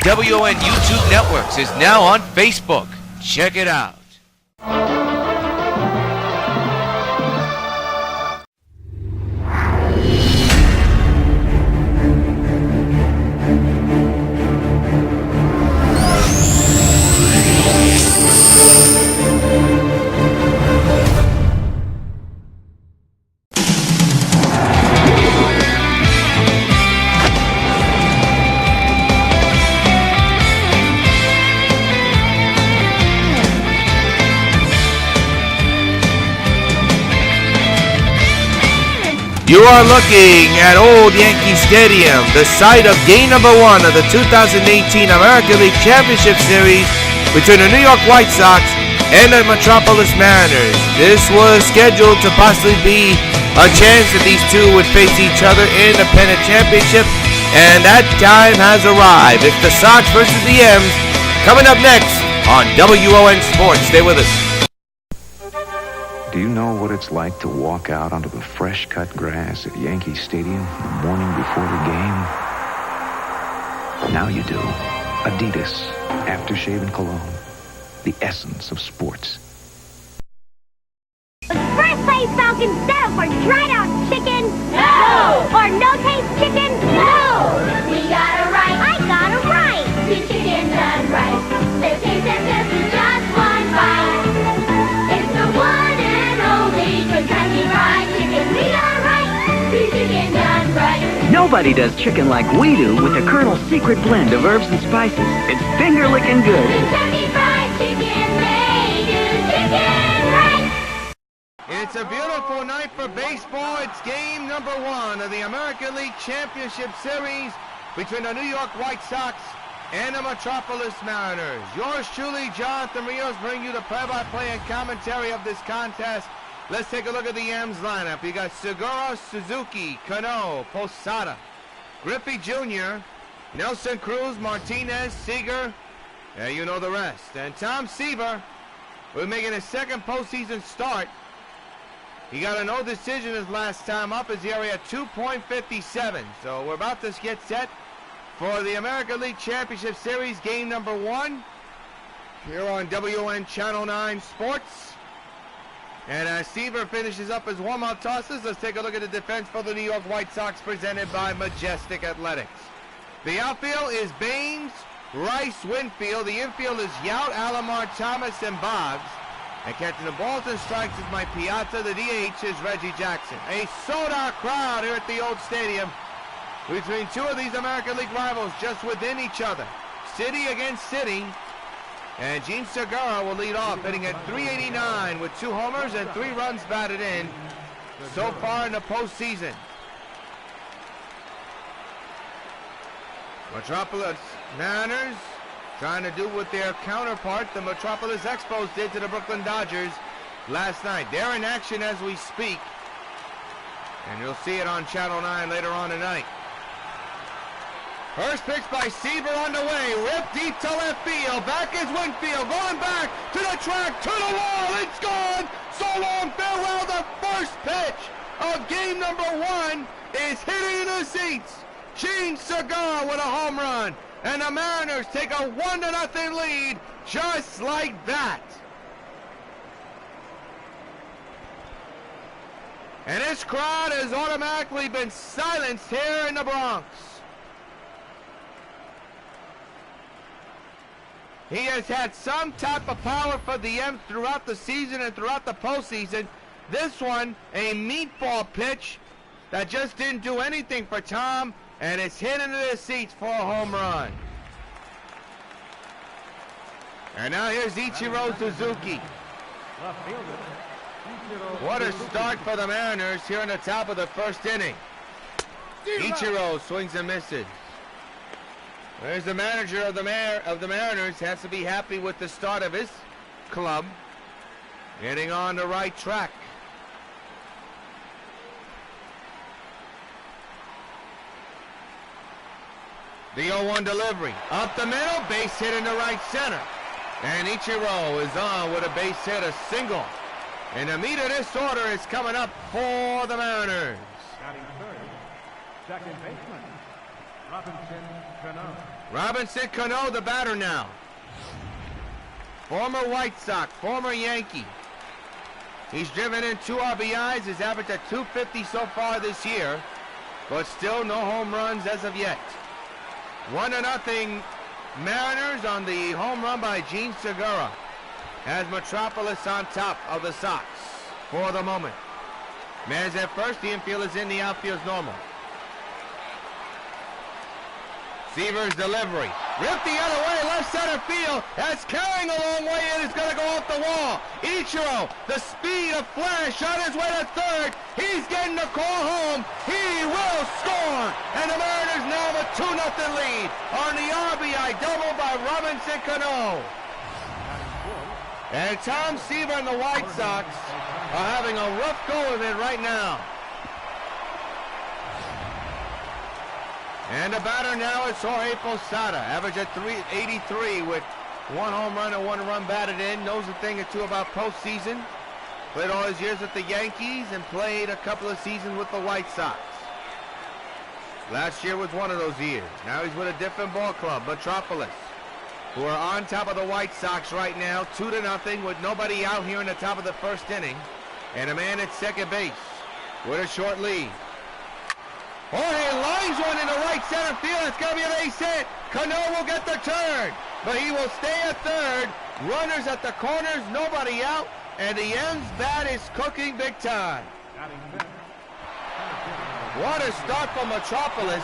WON YouTube Networks is now on Facebook. Check it out. You are looking at Old Yankee Stadium, the site of game number 1 of the 2018 American League Championship Series between the New York White Sox and the Metrpolis Mariners. This was scheduled to possibly be a chance that these two would face each other in the pennant championship, and that time has arrived. It's the Sox versus the M's coming up next on WON Sports. Stay with us. Do you know what it's like to walk out onto the fresh-cut grass at Yankee Stadium the morning before the game? Now you do. Adidas Aftershave and Cologne. The essence of sports. First place Falcons settle for dried-out chicken? No! Or no-taste chicken? No! We got it right. I got it right. Sweet chicken done right. The taste and just is just one bite. It's the one and only Kentucky Fried Chicken. We got it right. Sweet chicken done right. Nobody does chicken like we do with the Colonel's secret blend of herbs and spices. It's finger-licking good. Kentucky Fried Chicken, they do chicken right. It's a beautiful night for baseball. It's game number 1 of the American League Championship Series between the New York White Sox and the Metrpolis Mariners. Yours truly, Jonathan Rios, bring you the play-by-play and commentary of this contest. Let's take a look at the M's lineup. You got Segura, Suzuki, Cano, Posada, Griffey Jr., Nelson Cruz, Martinez, Seager, and you know the rest. And Tom Seaver will be making his second postseason start. He got a no decision his last time up. His area at 2.57. So we're about to get set for the American League Championship Series game number 1 here on WON Channel 9 Sports. And as Seaver finishes up his warm-up tosses, let's take a look at the defense for the New York White Sox presented by Majestic Athletics. The outfield is Baines, Rice, Winfield. The infield is Yout, Alomar, Thomas, and Boggs. And catching the balls and strikes is Mike Piazza. The DH is Reggie Jackson. A sold-out crowd here at the old stadium between two of these American League rivals just within each other. City against city. And Gene Segura will lead off, hitting at .389 with 2 homers and 3 runs batted in so far in the postseason. Metropolis Mariners trying to do what their counterpart, the Metropolis Expos, did to the Brooklyn Dodgers last night. They're in action as we speak, and you'll see it on Channel 9 later on tonight. First pitch by Seaver on the way, ripped deep to left field. Back is Winfield, going back to the track, to the wall. It's gone. So long, farewell. The first pitch of game number 1 is hitting in the seats. Gene Segura with a home run. And the Mariners take a 1-0 lead just like that. And this crowd has automatically been silenced here in the Bronx. He has had some type of power for the M's throughout the season and throughout the postseason. This one, a meatball pitch that just didn't do anything for Tom, and it's hit into the seats for a home run. And now here's Ichiro Suzuki. What a start for the Mariners here in the top of the first inning. Ichiro swings and misses. There's the manager of the Mariners, has to be happy with the start of his club. Getting on the right track. The 0-1 delivery. Up the middle, base hit into right center. And Ichiro is on with a base hit, a single. And the meat of this order is coming up for the Mariners. Batting third, second baseman, Robinson Cano, the batter now. Former White Sox, former Yankee. He's driven in 2 RBIs, his average at 250 so far this year, but still no home runs as of yet. 1-0 Mariners on the home run by Gene Segura. Has Metrpolis on top of the Sox for the moment. Man's at first, the infield is in, the outfield's normal. Seaver's delivery. Ripped the other way, left center field. That's carrying a long way in. It's going to go off the wall. Ichiro, the speed of Flash, on his way to third. He's getting the call home. He will score. And the Mariners now have a 2-0 lead on the RBI double by Robinson Cano. And Tom Seaver and the White Sox are having a rough go of it right now. And the batter now is Jorge Posada, average at 383 with 1 home run and 1 run batted in. Knows a thing or two about postseason. Played all his years with the Yankees and played a couple of seasons with the White Sox. Last year was one of those years. Now he's with a different ball club, Metrpolis, who are on top of the White Sox right now, 2-0 with nobody out here in the top of the first inning. And a man at second base with a short lead. Jorge lines one into right center field. It's going to be a base hit. Cano will get the turn, but he will stay at third. Runners at the corners, nobody out, and the M's bat is cooking big time. What a start from Metrpolis.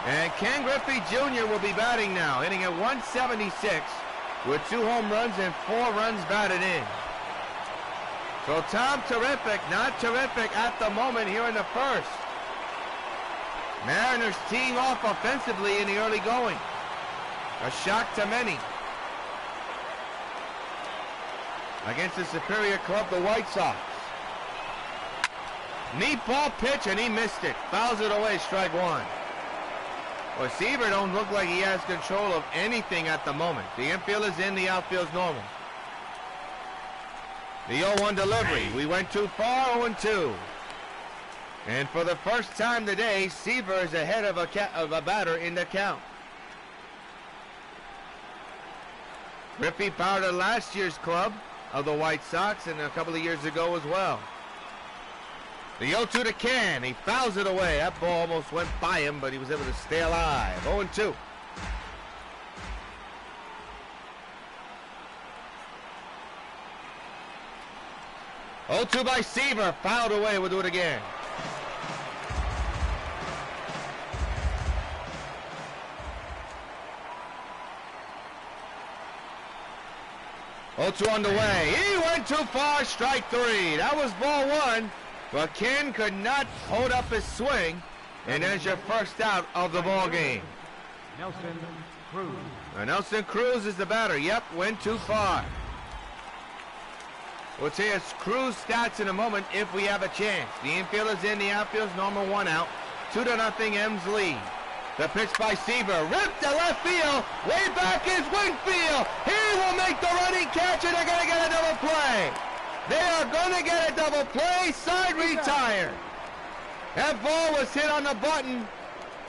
And Ken Griffey Jr. will be batting now, hitting at 176 with 2 home runs and 4 runs batted in. So Tom terrific, not terrific at the moment here in the first. Mariners teeing off offensively in the early going. A shock to many. Against the superior club, the White Sox. Neat ball pitch, and he missed it. Fouls it away, strike 1. Well, Seaver don't look like he has control of anything at the moment. The infield is in, the outfield's normal. The 0-1 delivery. We went too far, 0-2. And for the first time today, Seaver is ahead of a batter in the count. Griffey powered to last year's club of the White Sox and a couple of years ago as well. The 0-2 to Can. He fouls it away. That ball almost went by him, but he was able to stay alive. 0-2. Oh, 2 by Seaver, fouled away. We'll do it again. Oh, 2 on the way. He went too far, strike 3. That was ball 1, but Ken could not hold up his swing, and there's your first out of the ball game. Nelson Cruz. Nelson Cruz is the batter. Yep, went too far. We'll tell you Cruz stats in a moment if we have a chance. The infield is in, the outfield's normal, 1 out. 2-0 M's lead. The pitch by Seaver, ripped to left field. Way back is Winfield. He will make the running catch, and they're going to get a double play. They are going to get a double play. Side retired. That ball was hit on the button,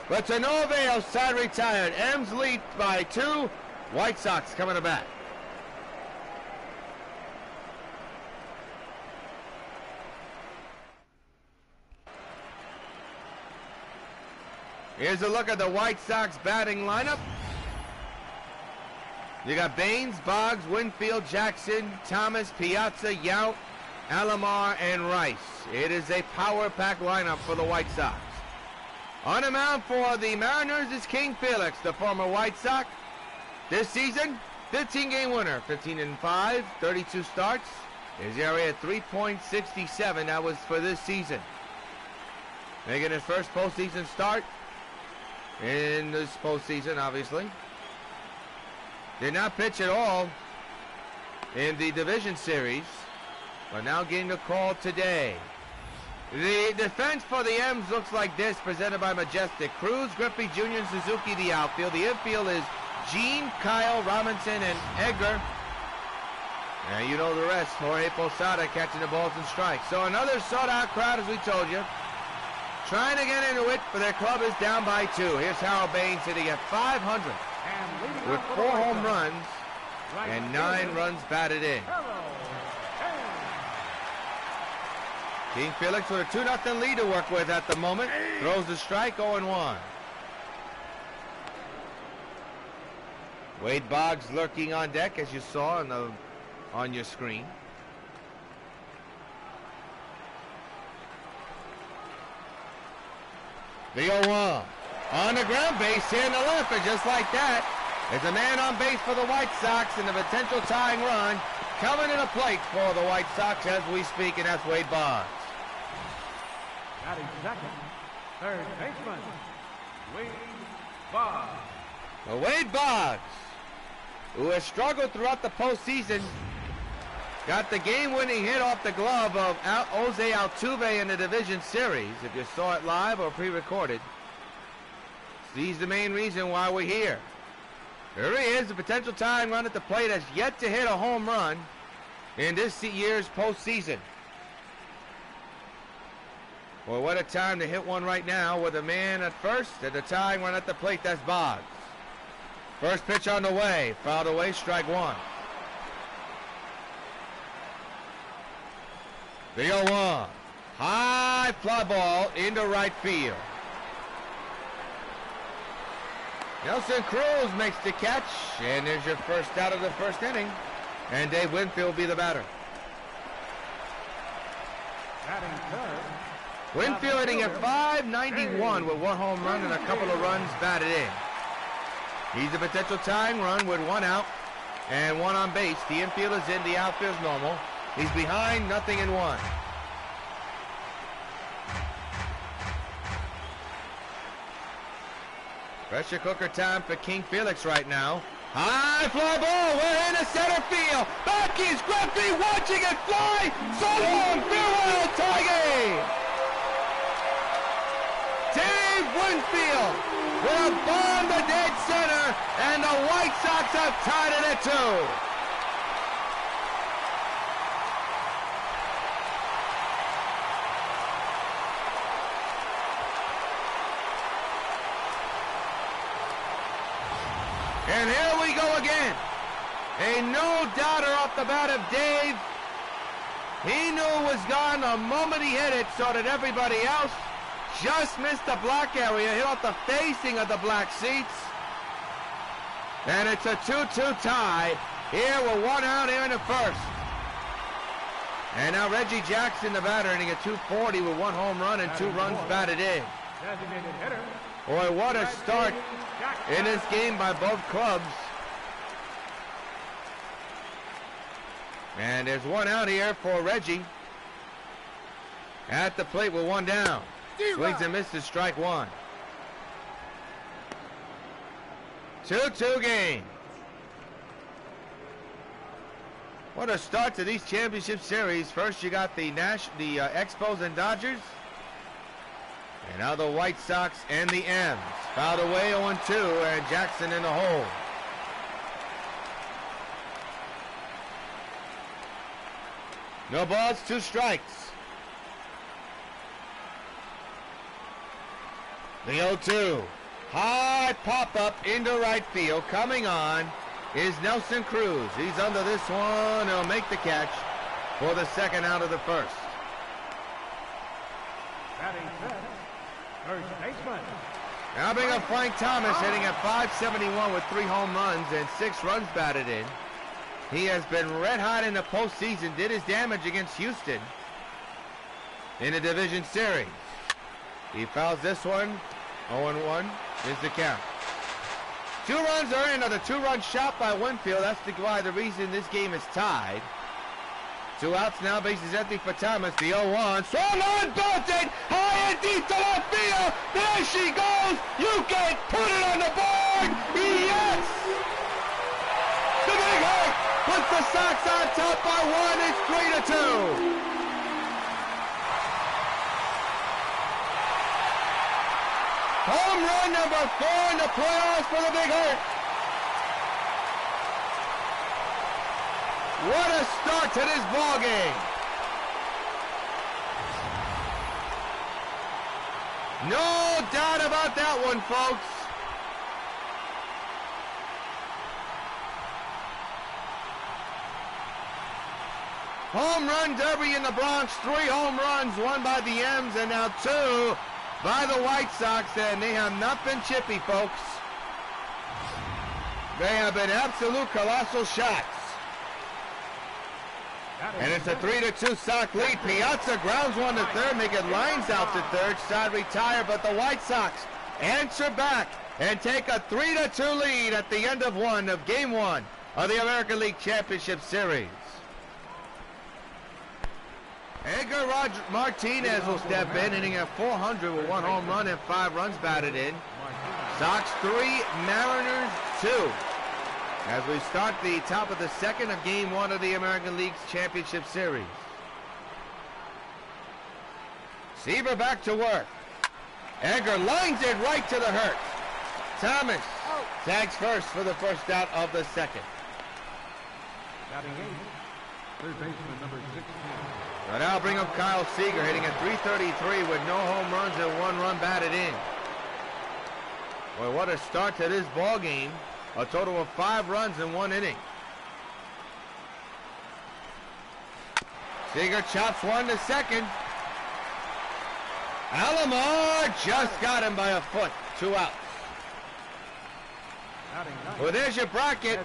but to no avail. Side retired. M's lead by 2. White Sox coming to bat. Here's a look at the White Sox batting lineup. You got Baines, Boggs, Winfield, Jackson, Thomas, Piazza, Yount, Alomar, and Rice. It is a power-packed lineup for the White Sox. On the mound for the Mariners is King Felix, the former White Sox. This season, 15-game winner, 15-5, 32 starts. His area at 3.67. That was for this season. Making his first postseason start in this postseason, obviously. Did not pitch at all in the division series, but now getting the call today. The defense for the M's looks like this, presented by Majestic. Cruz, Griffey Jr., and Suzuki, the outfield. The infield is Gene, Kyle, Robinson, and Edgar. And you know the rest. Jorge Posada catching the balls and strikes. So another sought-out crowd, as we told you. trying to get into it, but their club is down by 2. Here's Harold Baines hitting at .500 with 4 home runs and 9 runs batted in. King Felix with a 2-0 lead to work with at the moment. Throws the strike, 0-1. Wade Boggs lurking on deck, as you saw on your screen. The 0-1 on the ground base here in the left, and just like that, there's a man on base for the White Sox and a potential tying run coming to the plate for the White Sox as we speak, and that's Wade Boggs. Batting second, third baseman, Wade Boggs. Well, Wade Boggs, who has struggled throughout the postseason, got the game-winning hit off the glove of Jose Altuve in the division series. If you saw it live or pre-recorded, he's the main reason why we're here. There he is, the potential tying run at the plate, has yet to hit a home run in this year's postseason. Well, what a time to hit one right now with a man at first and the tying run at the plate. That's Boggs. First pitch on the way, fouled away, strike 1. The 0-1, high fly ball into right field. Nelson Cruz makes the catch, and there's your first out of the first inning. And Dave Winfield will be the batter. Batting third, Winfield hitting at .591 with 1 home run and a couple of runs batted in. He's a potential tying run with 1 out and 1 on base. The infield is in, the outfield is normal. He's behind, 0-1. Pressure cooker time for King Felix right now. High fly ball, we're in the center field. Back is Griffey watching it fly. So long, farewell, tie game. Dave Winfield with a bomb to dead center, and the White Sox have tied it at 2. And here we go again. A no-doubter off the bat of Dave. He knew it was gone the moment he hit it, so did everybody else. Just missed the black area, hit off the facing of the black seats. And it's a 2-2 tie here with 1 out here in the first. And now Reggie Jackson, the batter, hitting at .240 with 1 home run and 2 runs batted in. designated hitter. Boy, what a start in this game by both clubs. And there's 1 out here for Reggie. At the plate with 1 down. Swings and misses, strike 1. 2-2 game. What a start to these championship series. First you got the Expos and Dodgers. And now the White Sox and the M's. Fouled away 0-2 and Jackson in the hole. No balls, 2 strikes. The 0-2. High pop-up into right field. Coming on is Nelson Cruz. He's under this one. He'll make the catch for the 2nd out of the 1st. Batting fifth, first baseman. Now bring up Frank Thomas, hitting at .571 with 3 home runs and 6 runs batted in. He has been red hot in the postseason. Did his damage against Houston in the division series. He fouls this one. 0-1 is the count. 2 runs are in. Another 2-run shot by Winfield. That's the reason this game is tied. 2 outs now. Bases empty for Thomas. The 0-1. Swung on, belted. High and deep to left field. There she goes. You can put it on the board. Yes. The big hit puts the Sox on top by 1. It's 3-2. Home run number 4 in the playoffs for the Big Hurt. What a start to this ball game. No doubt about that one, folks. Home run derby in the Bronx. 3 home runs, 1 by the M's, and now 2 by the White Sox, and they have not been chippy, folks. They have been absolute colossal shots. And it's a 3-2 Sox lead. Piazza grounds one to third, making lines out to third. Side retire, but the White Sox answer back and take a 3-2 lead at the end of Game 1 of the American League Championship Series. Edgar Martinez will step in, hitting at 400 with 1 home run and 5 runs batted in. Sox 3, Mariners 2. As we start the top of the second of Game 1 of the American League's Championship Series. Seaver back to work. Edgar lines it right to the hurt. Thomas tags first for the first out of the second. Batting 8, third baseman number 16. But now bring up Kyle Seager, hitting at 333 with no home runs and 1 run batted in. Boy, what a start to this ball game. A total of 5 runs in 1 inning. Seager chops one to second. Alomar just got him by a foot. 2 outs. Well, there's your bracket.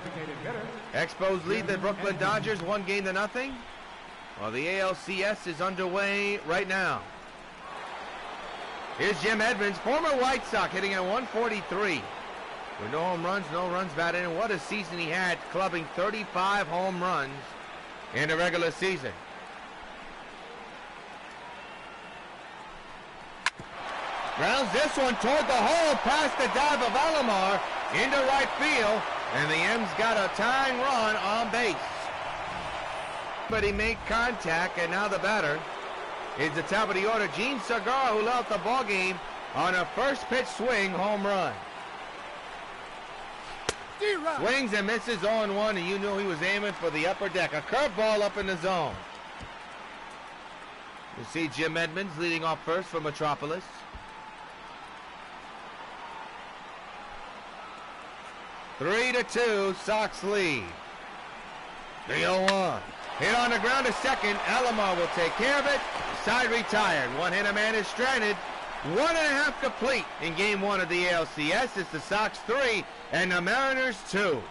Expos lead the Brooklyn Dodgers 1-0. Well, the A.L.C.S. is underway right now. Here's Jim Edmonds, former White Sox, hitting at 143. With no home runs, no runs batted in. What a season he had, clubbing 35 home runs in the regular season. Grounds this one toward the hole, past the dive of Alomar into right field, and the M's got a tying run on base. But he made contact, and now the batter is the top of the order, Gene Segura, who left the ball game on a first pitch swing home run. Swings and misses 0-1, and you knew he was aiming for the upper deck. A curveball up in the zone. You see Jim Edmonds leading off first for Metrpolis. Three to 2, Sox lead. 3-0-1. Hit on the ground to second. Alomar will take care of it. Side retired. 1 hit, a man is stranded. 1.5 complete in Game 1 of the A.L.C.S. It's the Sox 3 and the Mariners 2.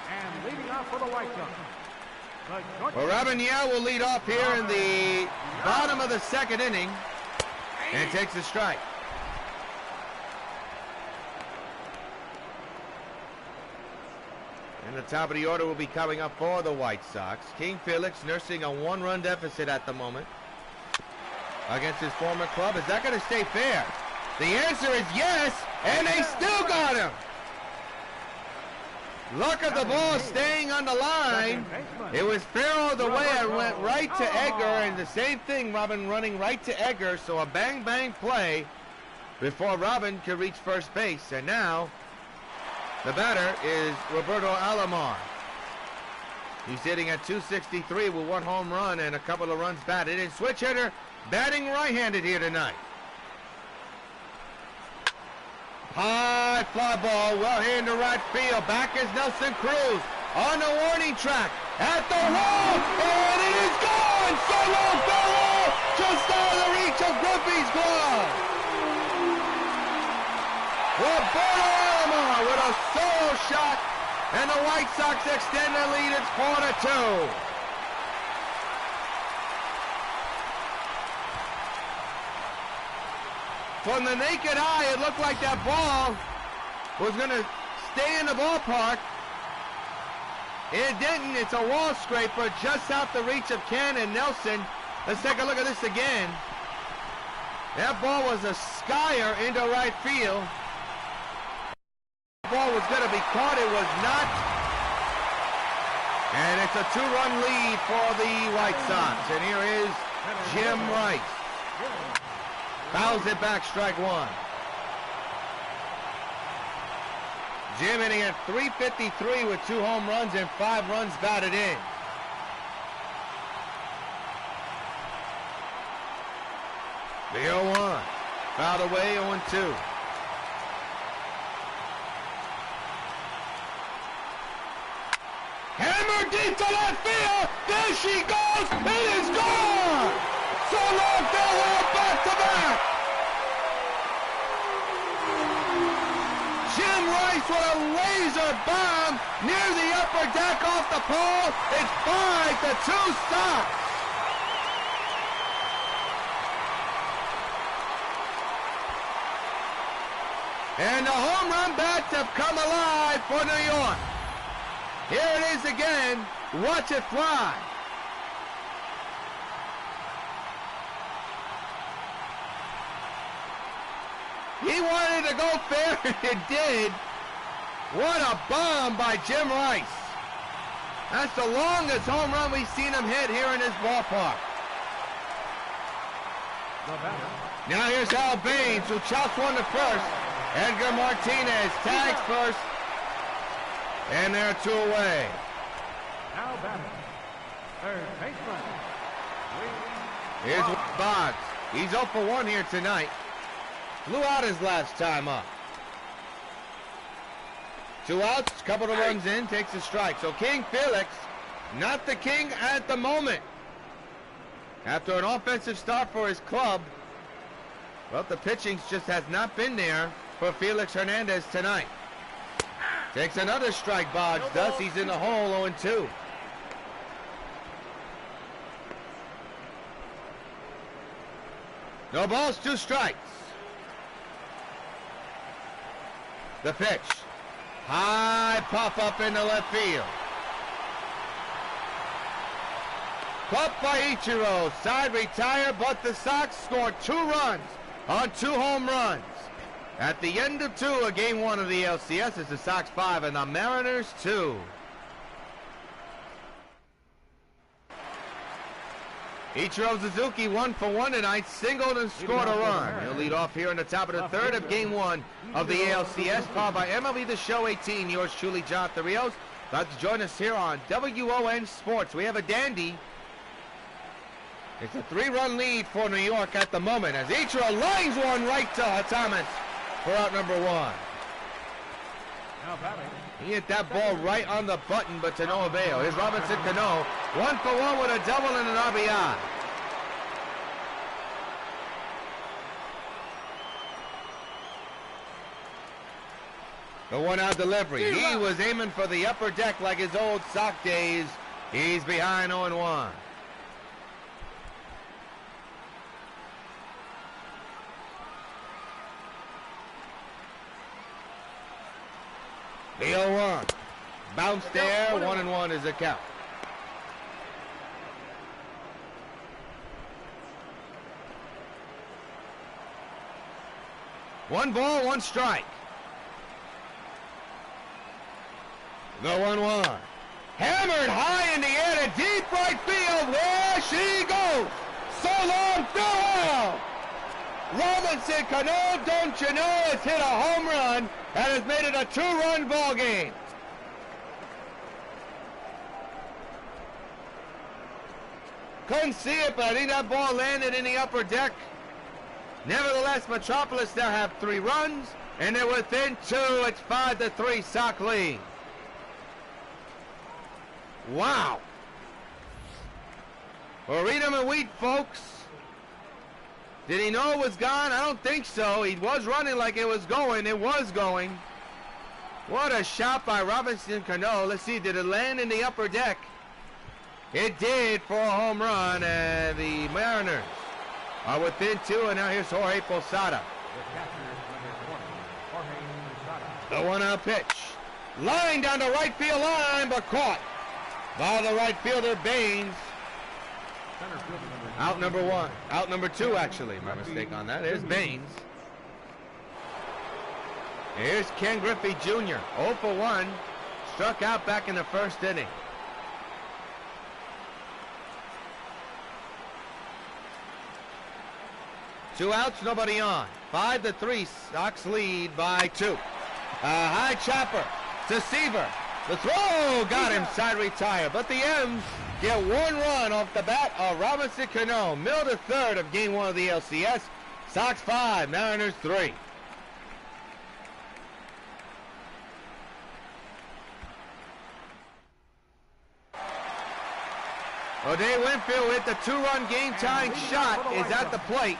And leading off for the White Sox. Well, Robin Yao will lead off here in the bottom of the second inning and takes a strike. And the top of the order will be coming up for the White Sox. King Felix nursing a 1-run deficit at the moment against his former club. Is that going to stay fair? The answer is yes, and they still got him. Luck of the ball staying on the line. It was Farrell the way it went right to Edgar, and the same thing, Robin running right to Edgar, so a bang-bang play before Robin could reach first base. And now the batter is Roberto Alomar. He's hitting at 263 with 1 home run and a couple of runs batted in. Switch hitter, batting right-handed here tonight. High fly ball, well hit into right field. Back is Nelson Cruz on the warning track at the wall, and it is gone! Solo barrel just out of the reach of Griffey's glove. Roberto Alomar with a solo shot, and the White Sox extend the lead. It's 4-2. From the naked eye, it looked like that ball was going to stay in the ballpark. It didn't. It's a wall scraper just out the reach of Ken and Nelson. Let's take a look at this again. That ball was a skyer into right field. The ball was going to be caught. It was not. And it's a 2-run lead for the White Sox. And here is Jim Rice. Fouls it back, strike 1. Jim hitting at 353 with 2 home runs and 5 runs batted in. The 0-1. Fouled away, 0-2. Hammer deep to left field. There she goes. It is gone. So long, farewell, back to back. Jim Rice with a laser bomb near the upper deck off the pole. It's 5-2 Sox. And the home run bats have come alive for New York. Here it is again. Watch it fly. He wanted to go fair, and it did. What a bomb by Jim Rice. That's the longest home run we've seen him hit here in this ballpark. Now here's Al Baines, who chops one to first. Edgar Martinez tags first. And they're 2 away. Now batting, third baseman. Here's Boggs. He's 0 for 1 here tonight. Blew out his last time up. 2 outs, couple of runs in, takes a strike. So King Felix, not the king at the moment. After an offensive start for his club, well, the pitching just has not been there for Felix Hernandez tonight. Takes another strike, Boggs does. He's in the hole, 0-2. No balls, 2 strikes. The pitch. High pop up in the left field. Pop by Ichiro. Side retire, but the Sox scored 2 runs on 2 home runs. At the end of 2 of Game 1 of the A.L.C.S, it's the Sox 5 and the Mariners 2. Ichiro Suzuki 1 for 1 tonight, singled and scored a run. He'll lead off here in the top of the 3rd of Game 1 of the A.L.C.S, powered by MLB The Show 18. Yours truly, Jonathan Rios. Glad to join us here on W.O.N. Sports. We have a dandy. It's a 3-run lead for New York at the moment as Ichiro lines one right to Thomas for out number 1. Now batting. He hit that ball right on the button, but to no avail. Here's Robinson Cano, 1 for 1 with a double and an RBI. The 1-out delivery. He was aiming for the upper deck like his old Sox days. He's behind 0-1. The 0-1. Bounce there, 1-1 is the count. One ball, 1 strike. The 1-1. Hammered high in the air to deep right field. Where she goes. So long, farewell. Robinson Cano, don't you know, has hit a home run and has made it a 2-run ball game. Couldn't see it, but I think that ball landed in the upper deck. Nevertheless, Metrpolis now have 3 runs, and they're within 2. It's 5-3 Sox lead. Wow. Well, read 'em and wheat, folks. Did he know it was gone? I don't think so. He was running like it was going. It was going. What a shot by Robinson Cano. Let's see, did it land in the upper deck? It did for a home run, and the Mariners are within 2, and now here's Jorge Posada. The 1-out pitch. Line down the right field line, but caught by the right fielder, Baines. Out number 1. Out number 2, actually. My mistake on that. There's Baines. Here's Ken Griffey Jr. 0 for 1. Struck out back in the 1st inning. Two outs, nobody on. 5-3, Sox lead by 2. A high chopper to Seaver. The throw got him side retire, but the M's get 1 run off the bat of Robinson Cano. Middle to third of game 1 of the A.L.C.S. Sox 5, Mariners 3. O'Day Winfield hit the 2-run game-tying shot is at the plate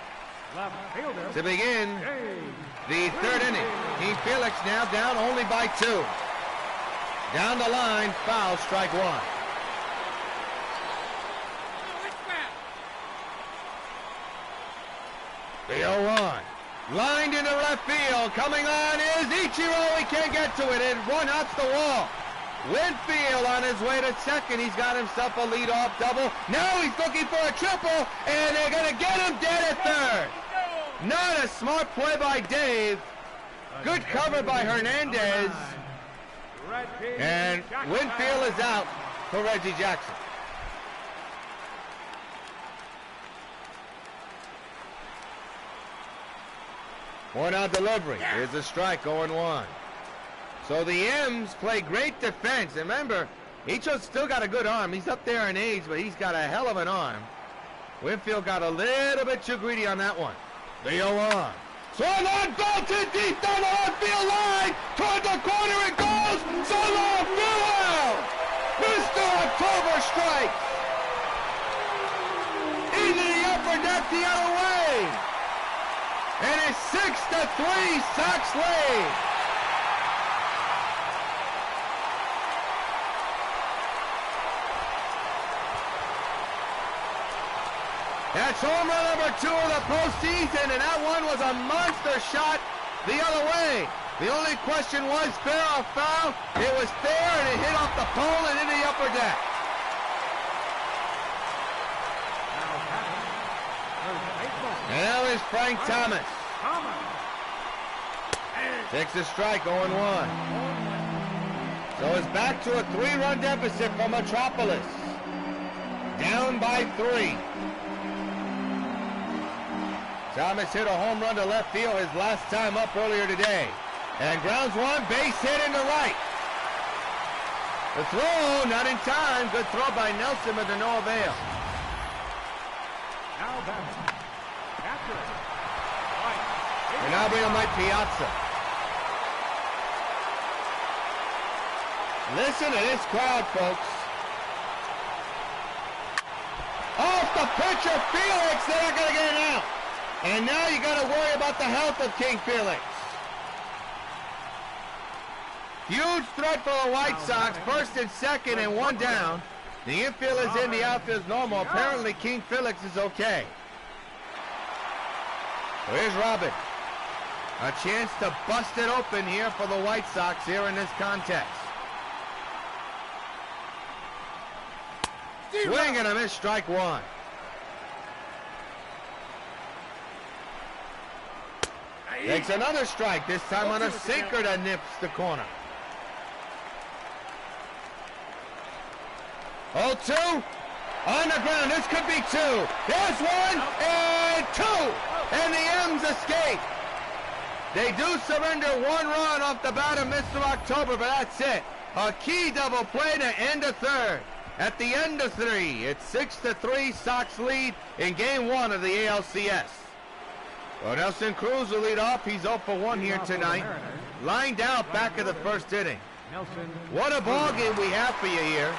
to begin the 3rd inning. King Felix now down only by 2. Down the line, foul, strike 1. The 0-1. Lined into left field. Coming on is Ichiro. He can't get to it. And one hops the wall. Winfield on his way to second. He's got himself a leadoff double. Now he's looking for a triple. And they're going to get him dead at third. Not a smart play by Dave. Good cover by Hernandez. And Winfield is out for Reggie Jackson. One out delivery. Here's a strike, 0-1. So the M's play great defense. And remember, Icho's still got a good arm. He's up there in age, but he's got a hell of an arm. Winfield got a little bit too greedy on that one. The 0-1. Swung on, bolted deep down the left field line. Toward the corner it goes. Solo, farewell. Mr. October strikes. Into the upper deck the other way. And it's 6-3, Sox lead. That's home run number 2 of the postseason, and that one was a monster shot the other way. The only question was fair or foul. It was fair, and it hit off the pole and into the upper deck. And now is Frank Thomas. Takes a strike, 0-1. So it's back to a 3-run deficit for Metrpolis. Down by 3. Thomas hit a home run to left field his last time up earlier today. And grounds one, base hit into right. The throw, not in time. Good throw by Nelson, but to no avail. And now bring on Mike Piazza. Listen to this crowd, folks. Off the pitcher, Felix. They're not going to get it out. And now you got to worry about the health of King Felix. Huge threat for the White Sox. First and second and 1 down. The infield is in, the outfield is normal. Apparently King Felix is okay. So here's Robin. A chance to bust it open here for the White Sox here in this contest. Swing and a miss, strike 1. Takes another strike, this time on a sinker that nips the corner. 0-2. On the ground, this could be 2. There's 1 and 2. And the M's escape. They do surrender 1 run off the bat of Mr. October, but that's it. A key double play to end of 3rd. At the end of 3, it's 6-3, Sox lead in game 1 of the A.L.C.S. Well, Nelson Cruz will lead off. He's 0 for 1 here tonight. Lined out back of the 1st inning. What a ball game we have for you here.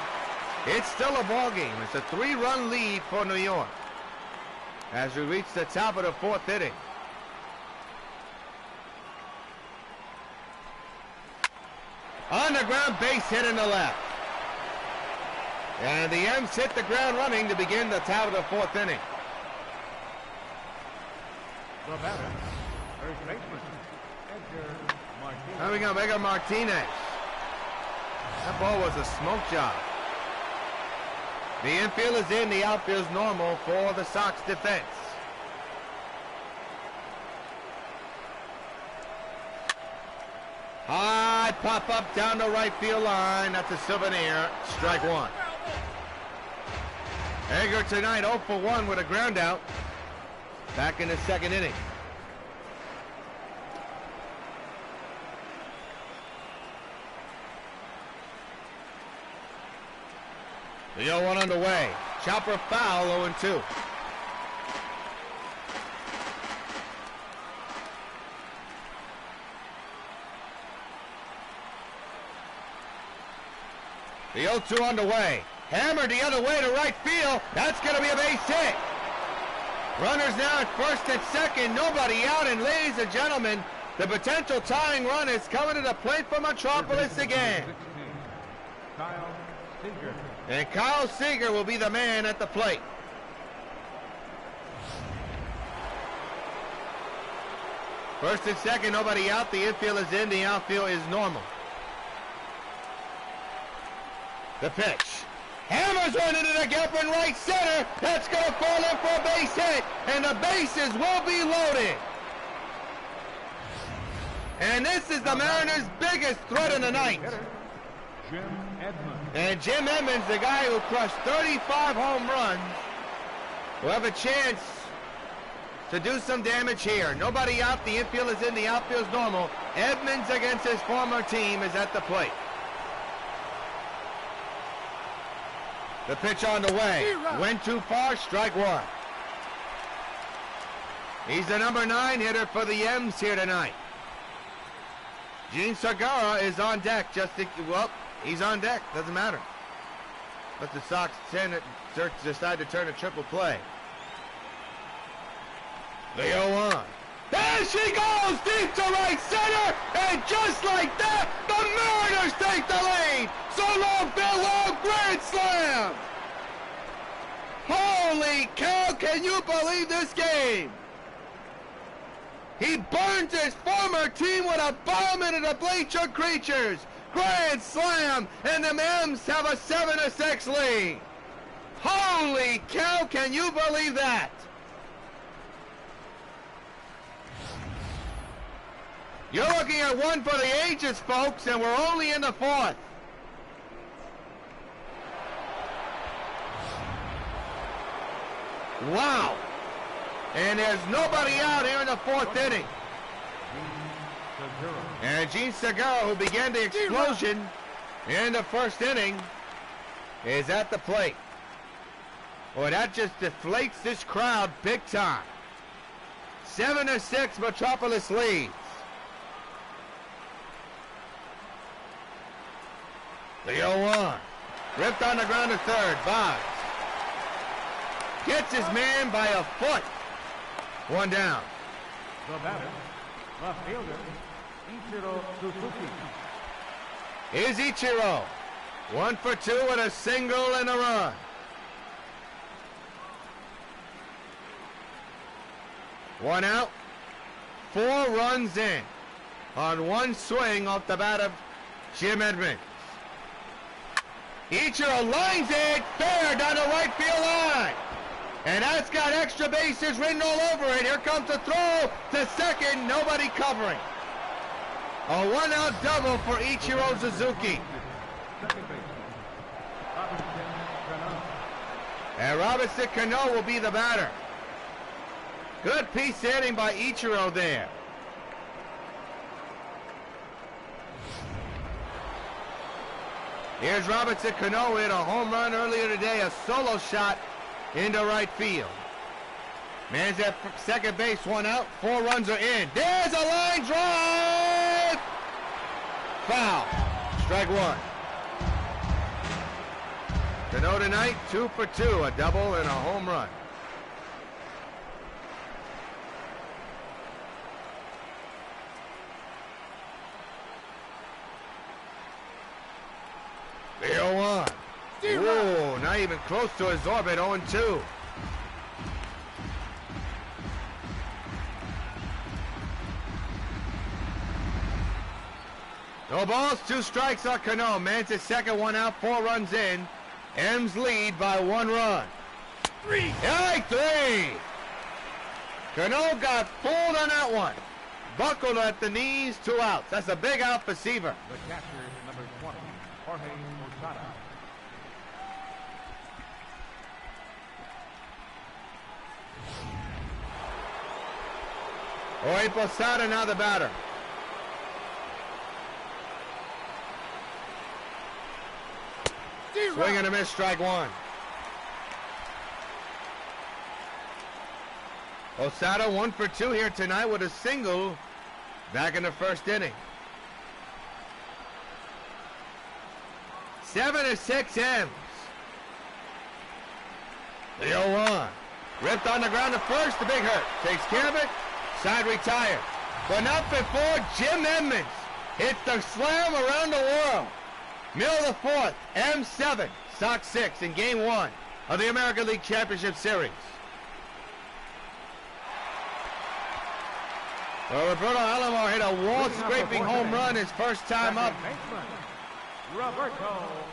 It's still a ball game. It's a 3-run lead for New York as we reach the top of the 4th inning. On the ground, base hit in the left. And the M's hit the ground running to begin the top of the 4th inning. The batter, first baseman, Edgar Martinez. Now we got Edgar Martinez. That ball was a smoke job. The infield is in, the outfield is normal for the Sox defense. High pop up down the right field line. That's a souvenir. Strike 1. Edgar tonight 0 for 1 with a ground out. Back in the 2nd inning. The 0-1 underway. Chopper foul, 0-2. The 0-2 underway. Hammered the other way to right field. That's going to be a base hit. Runners now at first and second. Nobody out. And ladies and gentlemen, the potential tying run is coming to the plate for Metrpolis again. And Kyle Seager will be the man at the plate. First and second, nobody out. The infield is in. The outfield is normal. The pitch. Hammers one into the gap in right center. That's going to fall in for a base hit. And the bases will be loaded. And this is the Mariners' biggest threat in the night. And Jim Edmonds, the guy who crushed 35 home runs, will have a chance to do some damage here. Nobody out. The infield is in. The outfield is normal. Edmonds against his former team is at the plate. The pitch on the way. Went too far. Strike one. He's the number 9 hitter for the M's here tonight. Gene Segura is on deck. Well, he's on deck. Doesn't matter. Let the Sox decide to turn a triple play. The 0-1. There she goes! Deep to right center! And just like that, the Mariners take the lead! So long, Phil Long, grand slam! Holy cow, can you believe this game? He burns his former team with a bomb into the bleacher creatures. Grand slam, and the M's have a 7-6 lead. Holy cow, can you believe that? You're looking at one for the ages, folks, and we're only in the 4th. Wow. And there's nobody out here in the 4th inning. And Gene Segura, who began the explosion in the 1st inning, is at the plate. Boy, that just deflates this crowd big time. 7-6, Metrpolis leads. The 0-1. Ripped on the ground to third. Boggs gets his man by a foot. One down. The batter, left fielder, Ichiro Suzuki. Here's Ichiro. 1 for 2 with a single and a run. One out. 4 runs in on one swing off the bat of Jim Edmonds. Ichiro lines it fair down the right field line. And that's got extra bases written all over it. Here comes the throw to second. Nobody covering. A 1-out double for Ichiro Suzuki. And Robinson Cano will be the batter. Good piece hitting by Ichiro there. Here's Robinson Cano, hit a home run earlier today, a solo shot into right field. Man's at second base, 1 out, 4 runs are in. There's a line drive! Foul. Strike 1. Cano tonight, 2 for 2, a double and a home run. The 0-1. Whoa, not even close to his orbit, 0-2. No balls, 2 strikes on Cano. Man's at second, 1 out, 4 runs in. M's lead by 1 run. 3. 3. Cano got fooled on that one. Buckled at the knees, 2 outs. That's a big out for Seaver. The catcher, number 20, Jorge Posada. Jorge Posada now the batter. Swing and a miss, strike one. Posada 1 for 2 here tonight with a single back in the first inning. 7-6 ends. The 0-1. Ripped on the ground to first, the big hurt. Takes care of it, side retired. But not before Jim Edmonds hits the slam around the world. Middle of the fourth, M7, Sox 6 in Game 1 of the American League Championship Series. Well, Roberto Alomar hit a wall-scraping home run his first time up.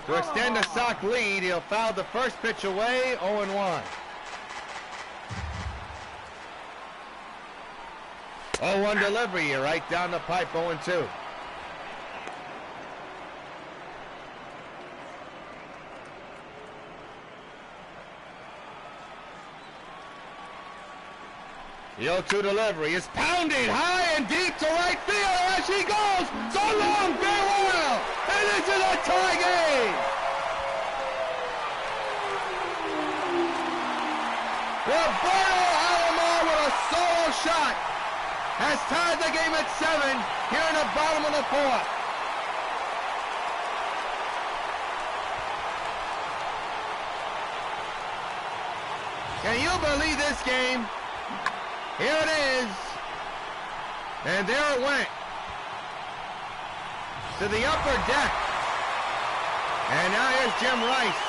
To extend the Sox lead, he'll foul the first pitch away, 0-1. 0-1 delivery, right down the pipe, 0-2. The 0-2 delivery is pounded high and deep to right field as she goes. So long, farewell, and this is a tie game. Roberto Alomar with a solo shot has tied the game at 7 here in the bottom of the fourth. Can you believe this game? Here it is, and there it went to the upper deck. And now here's Jim Rice,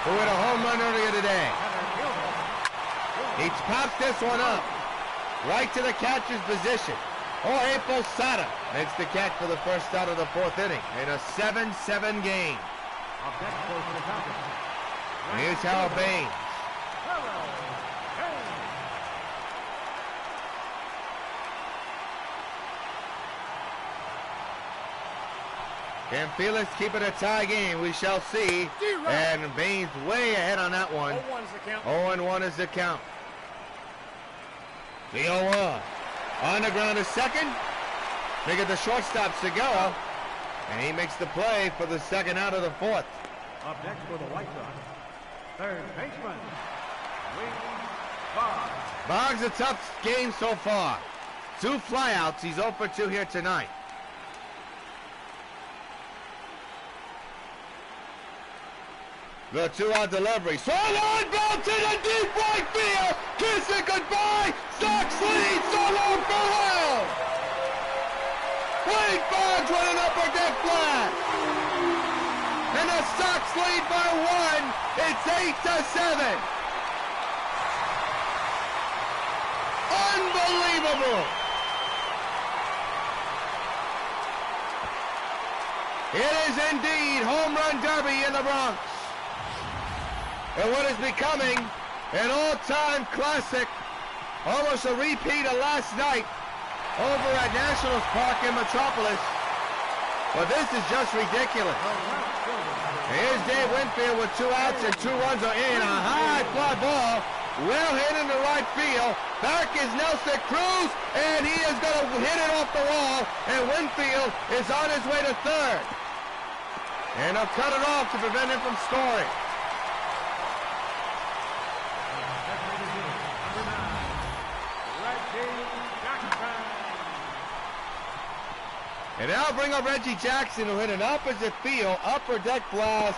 who hit a home run earlier today. He pops this one up right to the catcher's position. Jorge Posada makes the catch for the first out of the fourth inning in a 7-7 game. And here's Harold Baines. Can Felix keep it a tie game? We shall see. And Baines way ahead on that one. 0-1 is the count. The 0-1. On the ground is second. They get the shortstop, Segura. And he makes the play for the second out of the fourth. Up next for the White Sox, third baseman, Boggs. Boggs, a tough game so far. 2 flyouts. He's 0 for 2 here tonight. The 2-out delivery. Swung on, ball to the deep right field. Kiss it goodbye. Sox lead. So long, farewell. Wade Boggs with an upper deck blast. And the Sox lead by 1. It's 8-7. Unbelievable. It is indeed home run derby in the Bronx. And what is becoming an all-time classic, almost a repeat of last night over at Nationals Park in Metrpolis. But this is just ridiculous. Here's Dave Winfield with 2 outs and 2 runs are in. A high fly ball, well hit into right field. Back is Nelson Cruz, and he is going to hit it off the wall. And Winfield is on his way to third. And they'll cut it off to prevent him from scoring. And now bring up Reggie Jackson, who hit an opposite field, upper deck blast.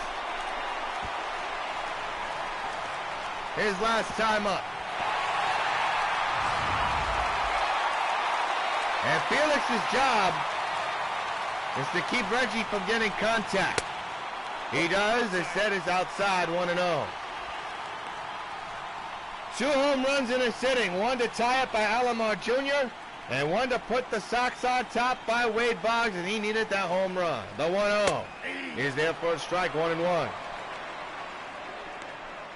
His last time up. And Felix's job is to keep Reggie from getting contact. He does. Instead, it's outside, 1-0. 2 home runs in a sitting. 1 to tie it by Alomar Jr., and 1 to put the Sox on top by Wade Boggs, and he needed that home run. The 1-0 is there for a strike, 1-1.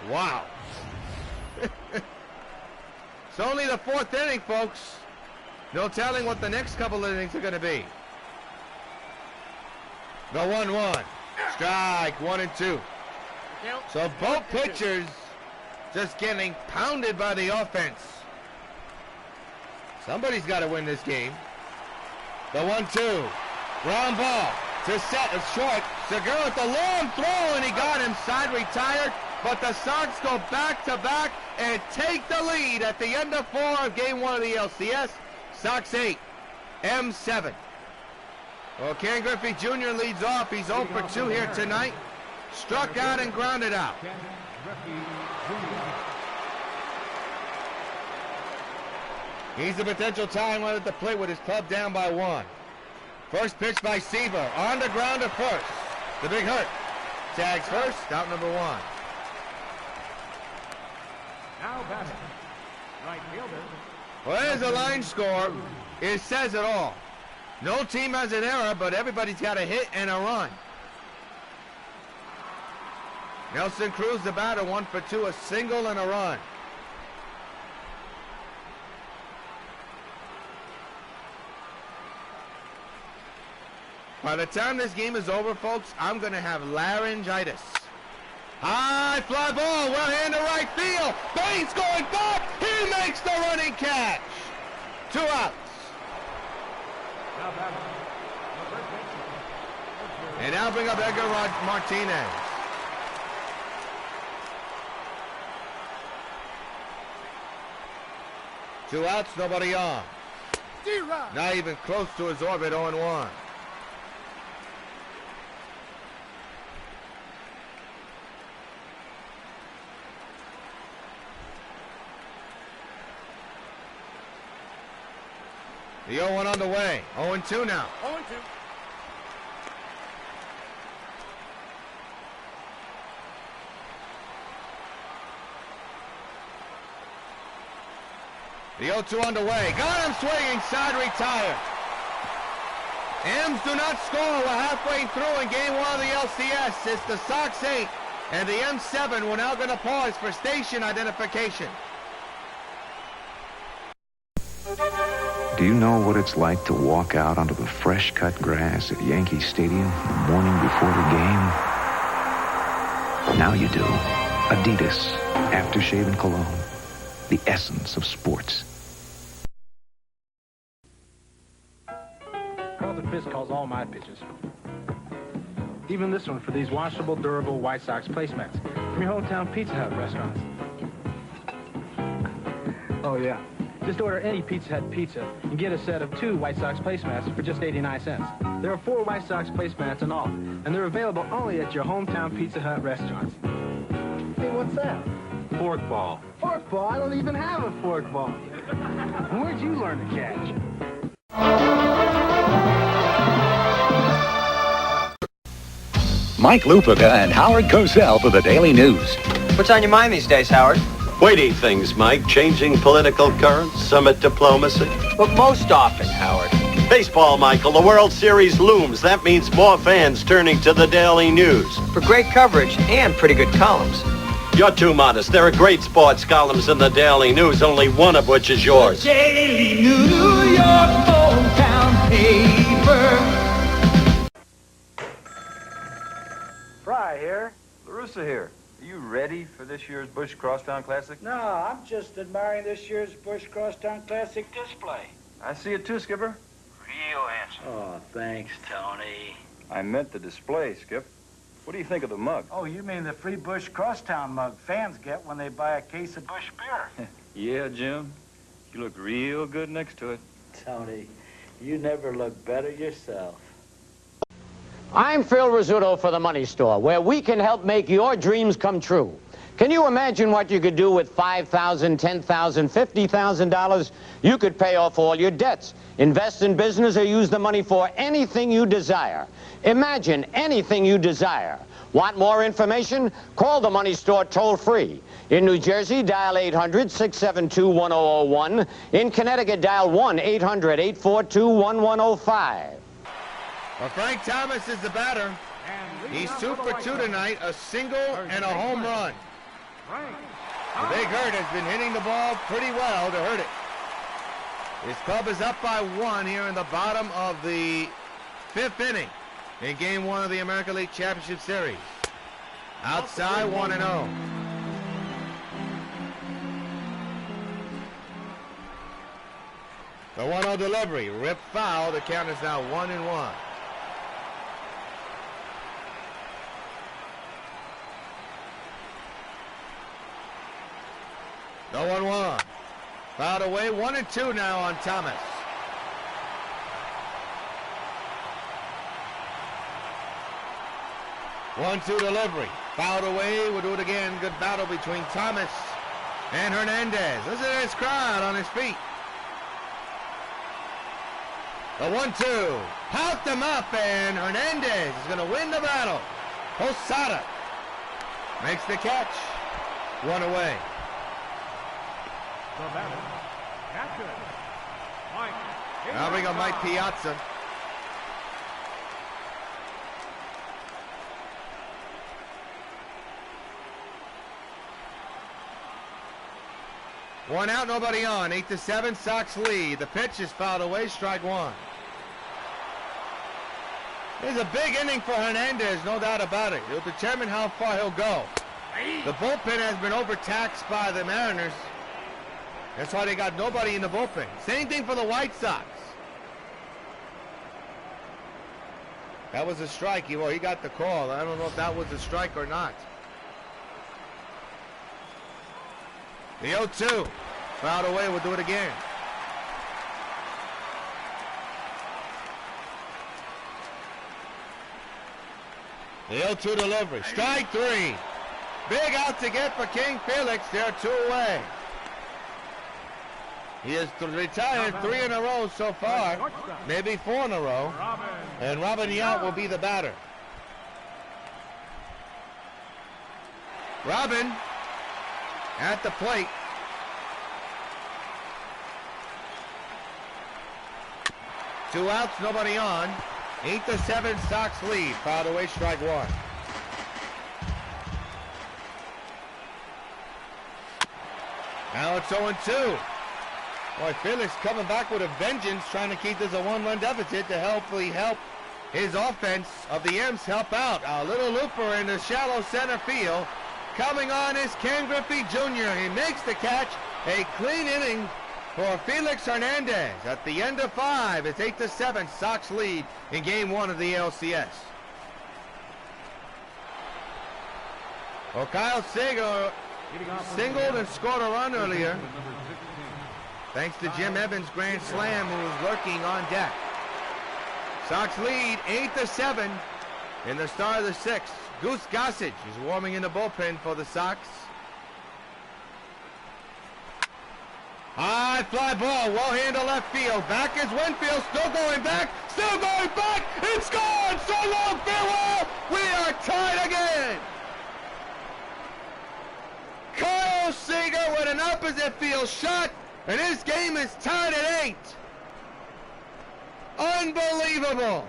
Wow. It's only the 4th inning, folks. No telling what the next couple of innings are going to be. The 1-1. Strike, 1-2. So both pitchers just getting pounded by the offense. Somebody's got to win this game. The 1-2. Ground ball to set. It's short. Segura with the long throw, and he got him side retired. But the Sox go back-to-back and take the lead at the end of 4 of Game 1 of the A.L.C.S. Sox 8, M7. Well, Ken Griffey Jr. leads off. He's 0 for 2 here tonight. Struck out and grounded out. He's a potential tying run at the plate with his club down by 1. First pitch by Seaver. On the ground at first. The big hurt. Tags first. Out number 1. Now batting, right fielder. Well, there's a line score. It says it all. No team has an error, but everybody's got a hit and a run. Nelson Cruz, the batter, 1 for 2, a single and a run. By the time this game is over, folks, I'm going to have laryngitis. High fly ball, well hand to right field. Bates going back. He makes the running catch. 2 outs. And now bring up Edgar Martinez. Two outs, nobody on. Not even close to his orbit, 0-1. The 0-1 on the way. 0-2 now. 0-2. The 0-2 on the way. Got him swinging, side retired. M's do not score. We're halfway through in Game 1 of the A.L.C.S. It's the Sox 8 and the M7. We're now going to pause for station identification. Do you know what it's like to walk out onto the fresh-cut grass at Yankee Stadium the morning before the game? Now you do. Adidas Aftershave and Cologne. The essence of sports. Carlton Fisk calls all my pitches. Even this one for these washable, durable White Sox placemats from your hometown Pizza Hut restaurants. Oh, yeah. Just order any Pizza Hut pizza and get a set of 2 White Sox placemats for just 89 cents. There are 4 White Sox placemats in all, and they're available only at your hometown Pizza Hut restaurants. Hey, what's that? Fork ball. Fork ball? I don't even have a fork ball. Where'd you learn to catch? Mike Lupica and Howard Cosell for the Daily News. What's on your mind these days, Howard? Weighty things, Mike. Changing political currents, summit diplomacy. But most often, Howard. Baseball, Michael. The World Series looms. That means more fans turning to the Daily News. For great coverage and pretty good columns. You're too modest. There are great sports columns in the Daily News, only one of which is yours. The Daily New York hometown paper. Fry here. LaRussa here. Are you ready for this year's Busch Crosstown Classic? No, I'm just admiring this year's Busch Crosstown Classic display. I see it too, Skipper. Real handsome. Oh, thanks, Tony. I meant the display, Skip. What do you think of the mug? Oh, you mean the free Busch Crosstown mug fans get when they buy a case of Busch beer? Yeah, Jim. You look real good next to it. Tony, you never look better yourself. I'm Phil Rizzuto for the Money Store, where we can help make your dreams come true. Can you imagine what you could do with $5,000, $10,000, $50,000? You could pay off all your debts, invest in business, or use the money for anything you desire. Imagine anything you desire. Want more information? Call the Money Store toll-free. In New Jersey, dial 800-672-1001. In Connecticut, dial 1-800-842-1105. Well, Frank Thomas is the batter. He's 2 for 2 tonight, a single and a home run. The big hurt has been hitting the ball pretty well to hurt it. His club is up by 1 here in the bottom of the 5th inning in Game 1 of the American League Championship Series. Outside 1-0. The 1-0 delivery, rip foul. The count is now 1-1. The 1-1. Fouled away, 1-2 now on Thomas. One-two delivery. Fouled away. We'll do it again. Good battle between Thomas and Hernandez. Listen to this crowd on his feet. The 1-2. Popped him up, and Hernandez is going to win the battle. Posada makes the catch. One away. The batter, catcher, Mike. Now we go Mike Piazza. One out, nobody on. 8-7, Sox lead. The pitch is fouled away, strike one. It's a big inning for Hernandez, no doubt about it. He'll determine how far he'll go. The bullpen has been overtaxed by the Mariners. That's why they got nobody in the bullpen. Same thing for the White Sox. That was a strike. Well, he got the call. I don't know if that was a strike or not. The 0-2. Fouled away. We'll do it again. The 0-2 delivery. Strike three. Big out to get for King Felix. They're two away. He has retired 3 in a row so far. Maybe 4 in a row. And Robin Yount will be the batter. Robin at the plate. Two outs, nobody on. 8-7, Sox lead. Fouled away, strike one. Now it's 0-2. Boy, Felix coming back with a vengeance, trying to keep this a one-run deficit to hopefully help his offense of the M's help out. A little looper in the shallow center field. Coming on is Ken Griffey Jr. He makes the catch. A clean inning for Felix Hernandez. At the end of 5, it's 8-7, Sox lead in Game 1 of the A.L.C.S. Well, Kyle Seager singled and scored a run earlier, thanks to Jim Evans' grand slam, who was lurking on deck. Sox lead 8-7 in the start of the 6th. Goose Gossage is warming in the bullpen for the Sox. High fly ball, well handled left field. Back is Winfield, still going back. It's gone. So long, farewell. We are tied again. Kyle Seager with an opposite field shot, and this game is tied at 8. Unbelievable.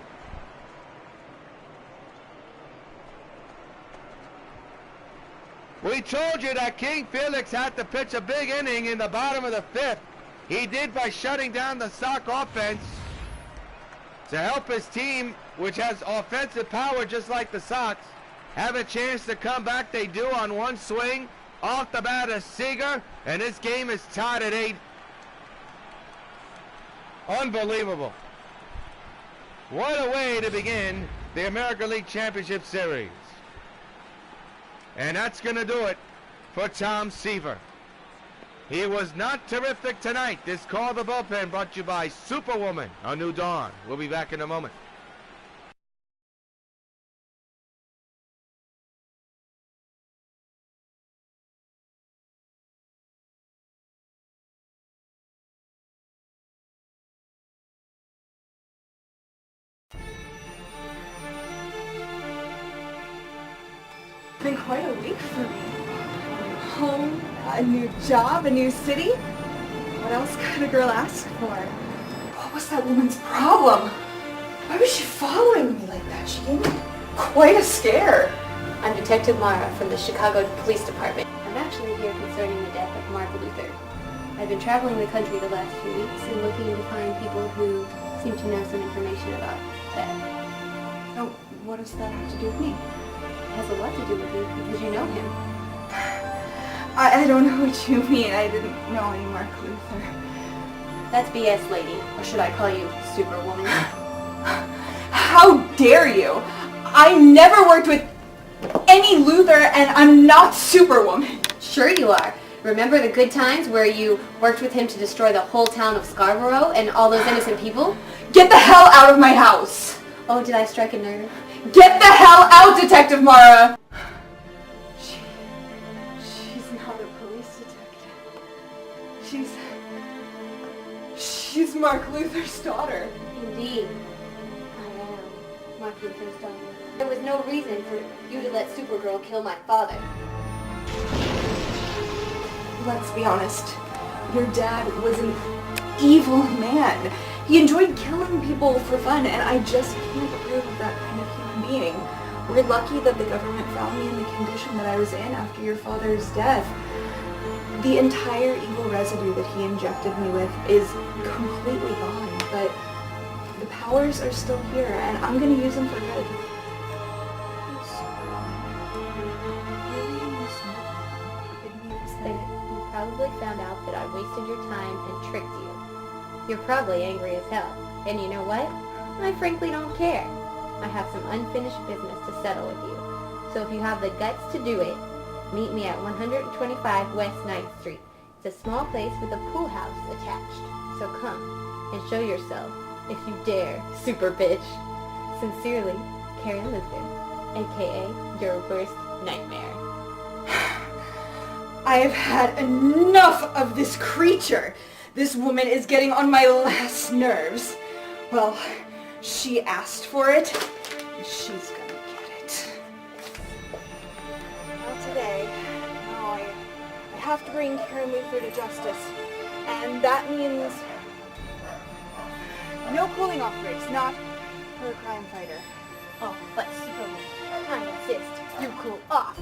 We told you that King Felix had to pitch a big inning in the bottom of the 5th. He did by shutting down the Sox offense to help his team, which has offensive power just like the Sox, have a chance to come back. They do on one swing off the bat of Seager, and this game is tied at 8. Unbelievable. What a way to begin the American League Championship Series. And that's going to do it for Tom Seaver. He was not terrific tonight. This Call the Bullpen brought to you by Superwoman, A New Dawn. We'll be back in a moment. It's been quite a week for me. Home, a new job, a new city. What else could a girl ask for? What was that woman's problem? Why was she following me like that? She gave me quite a scare. I'm Detective Mara from the Chicago Police Department. I'm actually here concerning the death of Mark Luther. I've been traveling the country the last few weeks and looking to find people who seem to know some information about that. Oh, what does that have to do with me? It has a lot to do with you because you know him. I don't know what you mean. I didn't know any Mark Luther. That's BS, lady. Or should I call you Superwoman? How dare you? I never worked with any Luther, and I'm not Superwoman. Sure you are. Remember the good times where you worked with him to destroy the whole town of Scarborough and all those innocent people? Get the hell out of my house! Oh, did I strike a nerve? Get the hell out, Detective Mara! She's not a police detective. She's Mark Luther's daughter. Indeed. I am Mark Luther's daughter. There was no reason for you to let Supergirl kill my father. Let's be honest. Your dad was an evil man. He enjoyed killing people for fun, and I just can't approve of that kind of human being. We're lucky that the government found me in the condition that I was in after your father's death. The entire evil residue that he injected me with is completely gone, but the powers are still here, and I'm going to use them for good. You probably found out that I wasted your time and tricked you. You're probably angry as hell. And you know what? I frankly don't care. I have some unfinished business to settle with you. So if you have the guts to do it, meet me at 125 West 9th Street. It's a small place with a pool house attached. So come and show yourself, if you dare, super bitch. Sincerely, Karen Luther, a.k.a. your worst nightmare. I have had enough of this creature. This woman is getting on my last nerves. Well, she asked for it, and she's gonna get it. Not today. No, I have to bring Karen Luther to justice. And that means no cooling off breaks, not for a crime fighter. Oh, but Superman, I insist you cool off.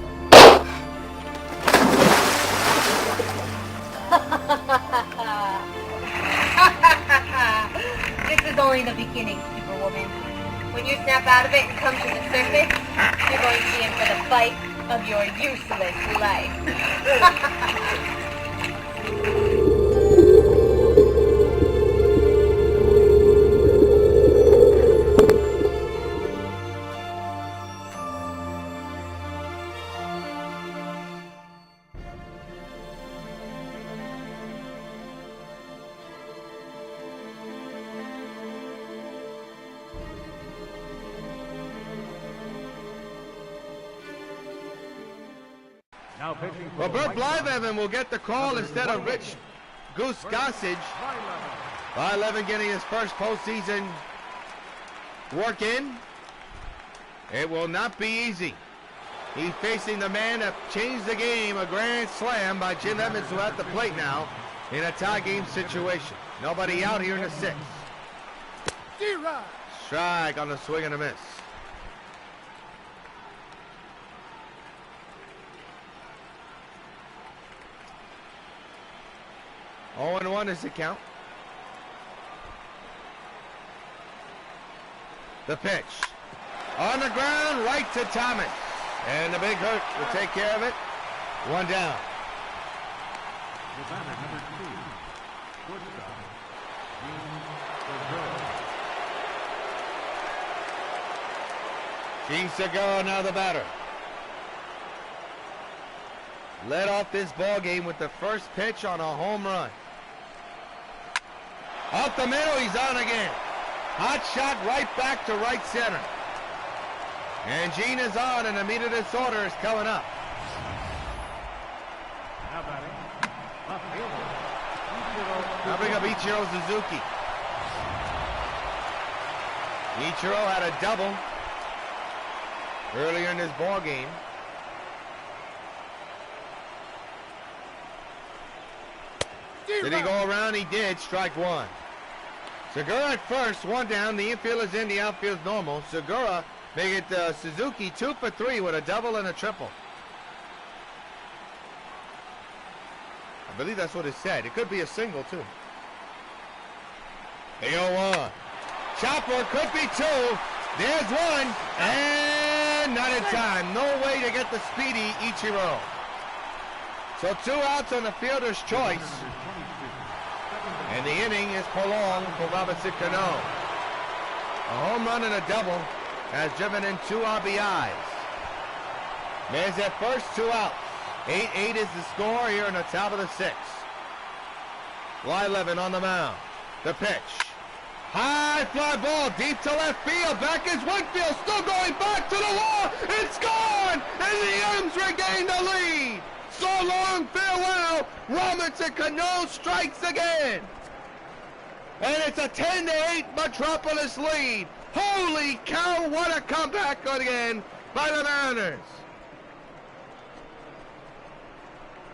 This is only the beginning, Superwoman. When you snap out of it and come to the surface, you're going to be in for the fight of your useless life. Well, Bert Blyleven will get the call instead of Rich Goose Gossage. Blyleven getting his first postseason work in. It will not be easy. He's facing the man that changed the game, a grand slam by Jim Edmonds, who at the plate now in a tie game situation. Nobody out here in the sixth. Strike on the swing and a miss. 0-1 is the count. The pitch. On the ground, right to Thomas. And the big hurt will take care of it. One down. The batter, number 2, shortstop, Gene Segura now the batter. Led off this ball game with the first pitch on a home run. Up the middle, he's on again. Hot shot right back to right center. And Gene is on, and immediate disorder is coming up. Now batting, left fielder. Now bring up Ichiro Suzuki. Ichiro had a double earlier in this ball game. Did he go around? He did. Strike one. Segura at first, one down. The infield is in, the outfield's normal. Segura make it Suzuki 2 for 3 with a double and a triple. I believe that's what it said. It could be a single, too. The 0-1. Chopper could be 2. There's one. And not in time. No way to get the speedy Ichiro. So 2 outs on the fielder's choice. And the inning is prolonged for Robinson Cano. A home run and a double has driven in 2 RBIs. There's that first 2 outs. 8-8 is the score here in the top of the 6th. Y11 on the mound. The pitch. High fly ball deep to left field. Back is Winfield. Still going back to the wall. It's gone. And the M's regain the lead. So long, farewell. Robinson Cano strikes again. And it's a 10-8 Metropolis lead. Holy cow, what a comeback again by the Mariners.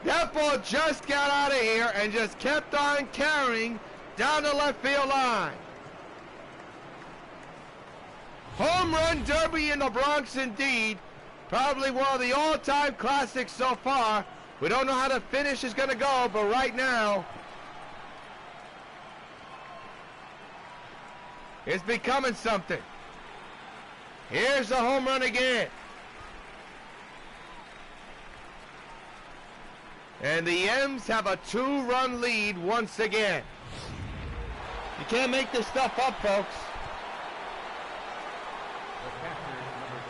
That ball just got out of here and just kept on carrying down the left field line. Home run derby in the Bronx indeed. Probably one of the all-time classics so far. We don't know how the finish is going to go, but right now, it's becoming something. Here's the home run again. And the M's have a 2-run lead once again. You can't make this stuff up, folks.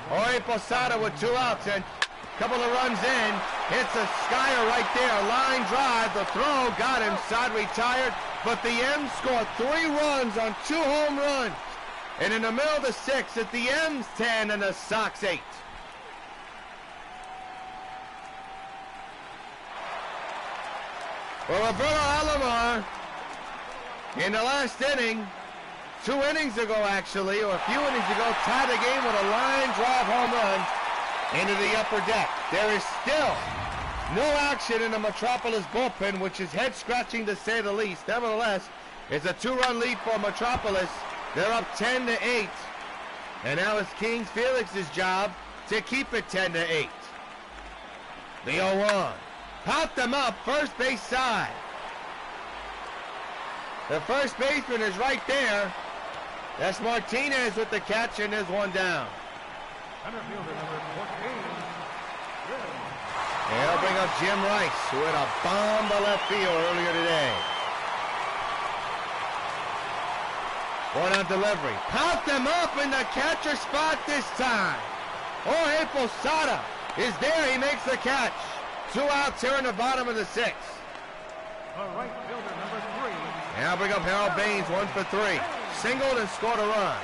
Jorge Posada with 2 outs and a couple of runs in. Hits a skyer right there. Line drive. The throw got him. Side retired. But the M's scored 3 runs on 2 home runs. And in the middle of the 6th, it's the M's 10 and the Sox 8. Well, Roberto Alomar, in the last inning, 2 innings ago actually, or a few innings ago, tied the game with a line drive home run into the upper deck. There is still no action in the Metropolis bullpen, which is head-scratching to say the least. Nevertheless, it's a 2-run lead for Metropolis. They're up 10-8. And now it's King Felix's job to keep it 10-8. The 0-1. Popped them up, first base side. The first baseman is right there. That's Martinez with the catch, and there's one down. Center fielder number 14. And they'll bring up Jim Rice, who had a bomb to left field earlier today. 1-out delivery. Popped them up in the catcher spot this time. Jorge Posada is there. He makes the catch. 2 outs here in the bottom of the 6th. The right fielder number 3. And I'll bring up Harold Baines, 1 for 3. Singled and scored a run.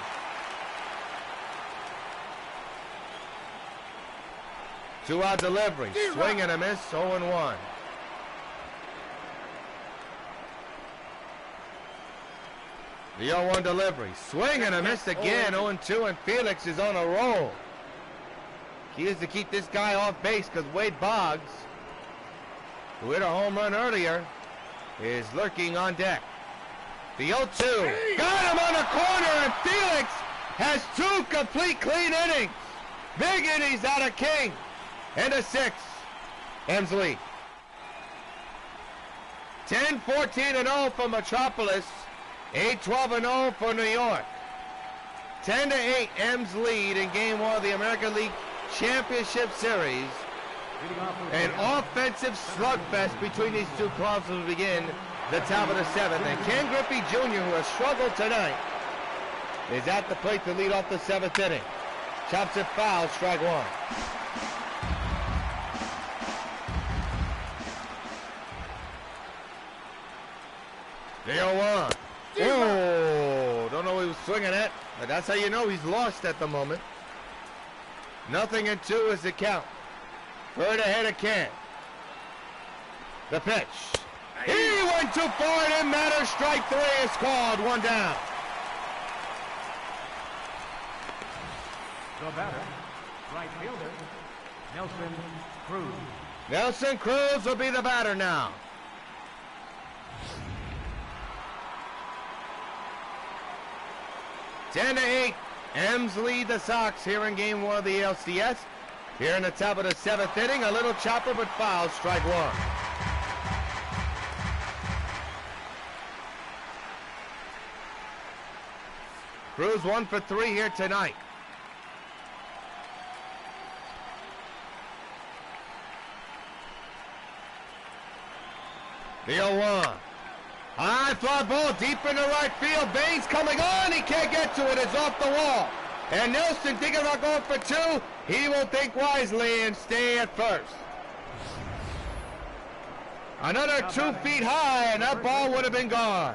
Two-out delivery. Swing and a miss. 0-1. The 0-1 delivery. Swing and a miss again. 0-2, and Felix is on a roll. Key is to keep this guy off base because Wade Boggs, who hit a home run earlier, is lurking on deck. The 0-2. Got him on the corner, and Felix has 2 complete clean innings. Big innings out of King. And a 6. M's lead. 10-14-0 for Metropolis. 8-12-0 for New York. 10-8 M's lead in Game 1 of the American League Championship Series. An offensive slugfest between these two clubs will begin the top of the 7th. And Ken Griffey Jr., who has struggled tonight, is at the plate to lead off the 7th inning. Chops it foul, strike 1. The 0-1. Oh, don't know what he was swinging at, but that's how you know he's lost at the moment. 0-2 is the count. Bird ahead of Ken. The pitch. He went too far. It didn't matter. Strike 3 is called. 1 down. The batter, right fielder, Nelson Cruz. Nelson Cruz will be the batter now. Ten to 8. M's lead the Sox here in Game 1 of the A.L.C.S. Here in the top of the 7th inning, a little chopper but foul, strike 1. Cruz 1 for 3 here tonight. The 0-1. High fly ball deep in the right field. Baines coming on. He can't get to it. It's off the wall. And Nelson thinking about going for 2. He will think wisely and stay at first. Another 2 feet high, and that ball would have been gone.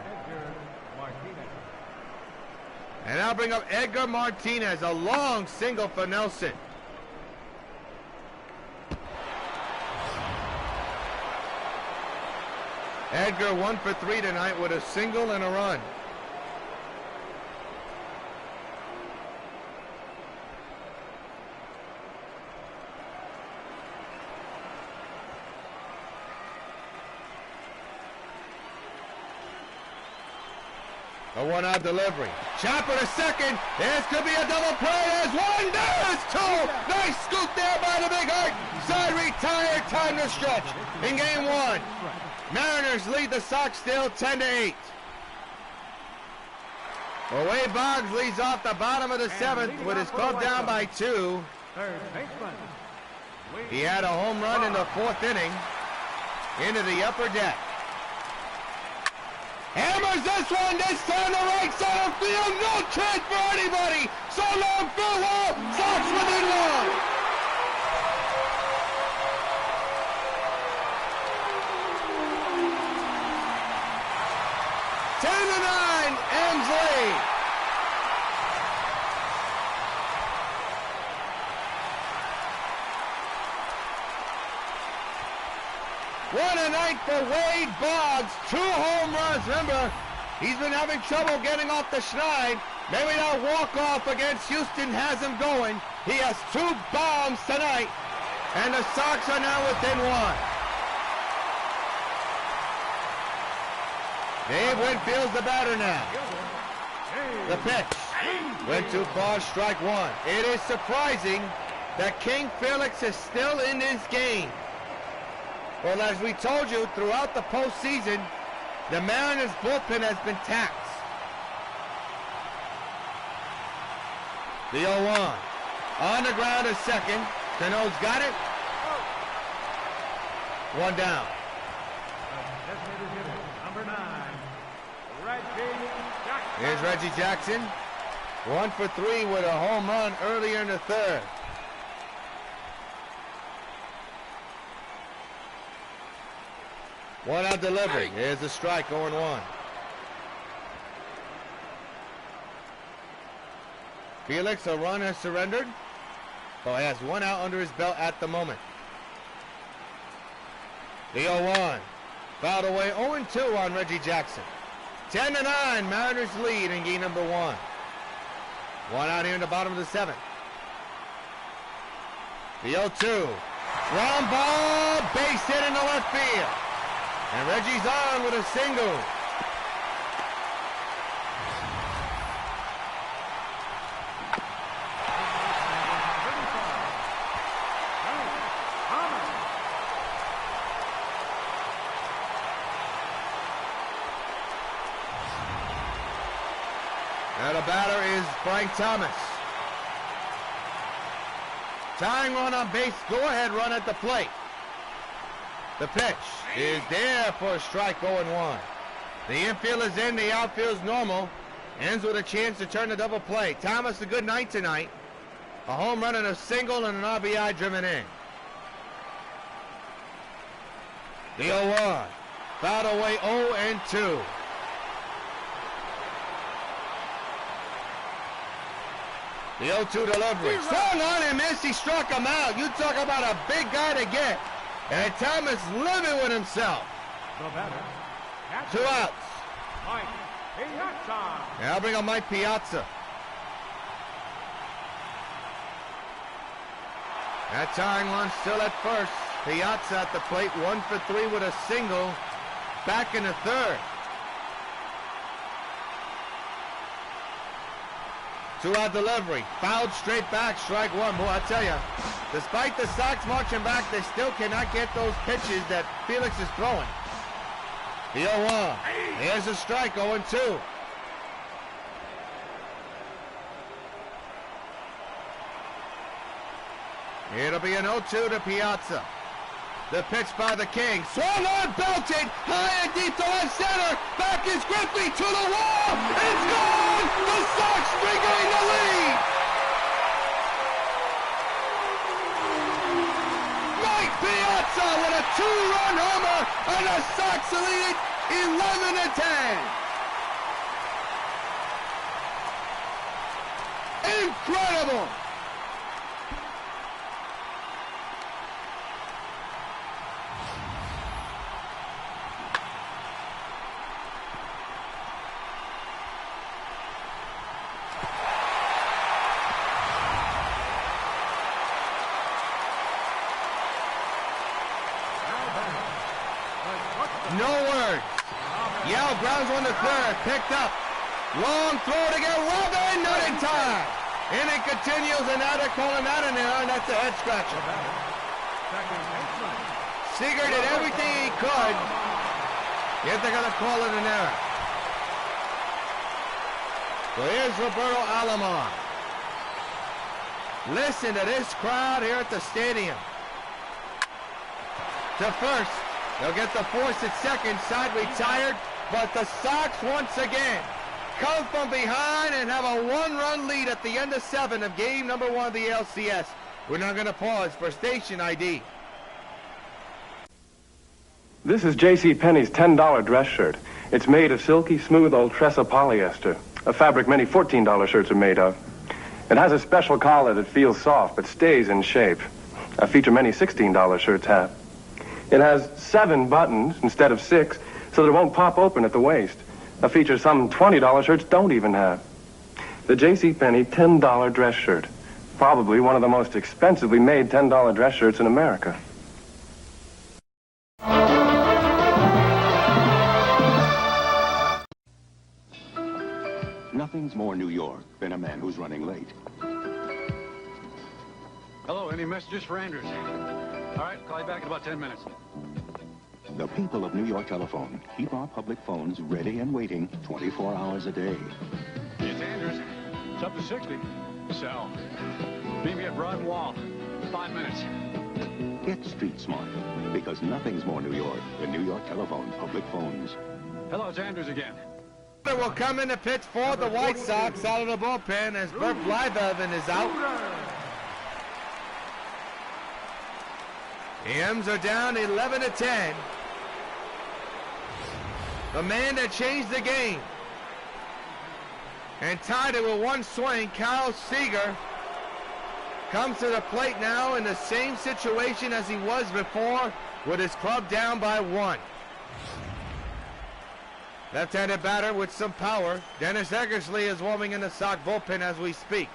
And I'll bring up Edgar Martinez, a long single for Nelson. Edgar 1 for 3 tonight with a single and a run. A 1-out delivery. Chopper to second. This could be a double play. There's one. There's two. Nice scoop there by the big hurt. Side retired. Time to stretch in game 1. Mariners lead the Sox still 10-8. Well, Wade Boggs leads off the bottom of the 7th with his club down by 2. He had a home run in the 4th inning into the upper deck. Hammers this one, this time to right center field. No chance for anybody. So long, farewell. Sox within 1. M's lead. What a night for Wade Boggs. 2 home runs. Remember, he's been having trouble getting off the schneid. Maybe that walk-off against Houston has him going. He has 2 bombs tonight, and the Sox are now within 1. Dave Winfield's the batter now. The pitch went too far, strike 1. It is surprising that King Felix is still in this game. Well, as we told you, throughout the postseason, the Mariners bullpen has been taxed. The 0-1. On the ground at second. Cano's got it. 1 down. Number 9, Reggie Jackson. Here's Reggie Jackson. 1 for 3 with a home run earlier in the 3rd. One out delivery. Here's the strike, 0-1. Felix, a run has surrendered. So he has 1 out under his belt at the moment. The 0-1. Fouled away, 0-2 on Reggie Jackson. 10-9, Mariners lead in game number 1. 1 out here in the bottom of the 7th. The 0-2. Ground ball, base hit in the left field. And Reggie's on with a single. Now the batter is Frank Thomas. Tying run on base, go-ahead run at the plate. The pitch is there for a strike, 0-1. The infield is in, the outfield's normal. Ends with a chance to turn the double play. Thomas, a good night tonight. A home run and a single and an RBI driven in. The 0-1. Fouled away, 0-2. The 0-2 delivery. Swung on and missed. He struck him out. You talk about a big guy to get. And Thomas living with himself. 2 outs. Mike Piazza. Yeah, I'll bring up Mike Piazza. That tying run still at first. Piazza at the plate, 1 for 3 with a single. Back in the 3rd. 2-out delivery. Fouled straight back, strike 1. Boy, I tell you, despite the Sox marching back, they still cannot get those pitches that Felix is throwing. The 0-1. Here's a strike, 0-2. It'll be an 0-2 to Piazza. The pitch by the King. Swung on, belted, high and deep to left center. Back is Griffey to the wall. It's gone! The Sox regain the lead! Mike Piazza with a 2-run homer And the Sox lead it 11-10. Incredible. No words. Yell grounds on the third. Picked up. Long throw to get Robin. Not in time. Inning continues, and now they're calling that an error, and that's a head scratcher. Seager did everything he could, yet they're going to call it an error. So here's Roberto Alomar. Listen to this crowd here at the stadium. To first. They'll get the force at second. Side retired, but the Sox once again come from behind and have a one-run lead at the end of 7 of game number 1 of the A.L.C.S. We're now going to pause for station ID. This is J.C. Penney's $10 dress shirt. It's made of silky, smooth Ultressa polyester, a fabric many $14 shirts are made of. It has a special collar that feels soft but stays in shape, a feature many $16 shirts have. It has 7 buttons instead of 6, so that it won't pop open at the waist, a feature some $20 shirts don't even have. The J.C. Penney $10 dress shirt, probably one of the most expensively made $10 dress shirts in America. Nothing's more New York than a man who's running late. Hello, any messages for Andrews? All right, call you back in about 10 minutes. The people of New York Telephone keep our public phones ready and waiting 24 hours a day. It's Andrews. It's up to 60. So, meet me at Broad Wall. 5 minutes. Get street smart, because nothing's more New York than New York Telephone public phones. Hello, it's Andrews again. Will come in to pitch for the White Sox out of the bullpen as Bert Blythe is out. The M's are down 11-10. The man that changed the game and tied it with one swing, Kyle Seager, comes to the plate now in the same situation as he was before, with his club down by 1. Left-handed batter with some power. Dennis Eckersley is warming in the Sox bullpen as we speak.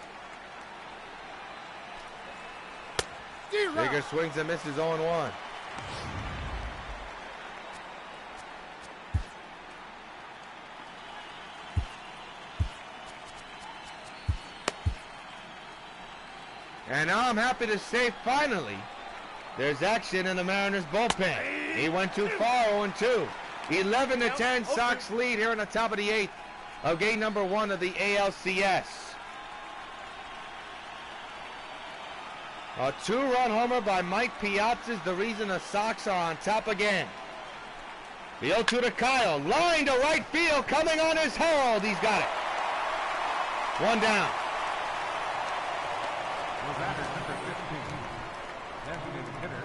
Seager swings and misses 0-1. And now I'm happy to say, finally, there's action in the Mariners bullpen. He went too far, 0-2. 11-10 Sox lead here in the top of the 8th of game number 1 of the A.L.C.S. A 2-run homer by Mike Piazza is the reason the Sox are on top again. The 0-2 to Kyle, line to right field, coming on his herald. He's got it. 1 down. Was batted number 15, designated hitter,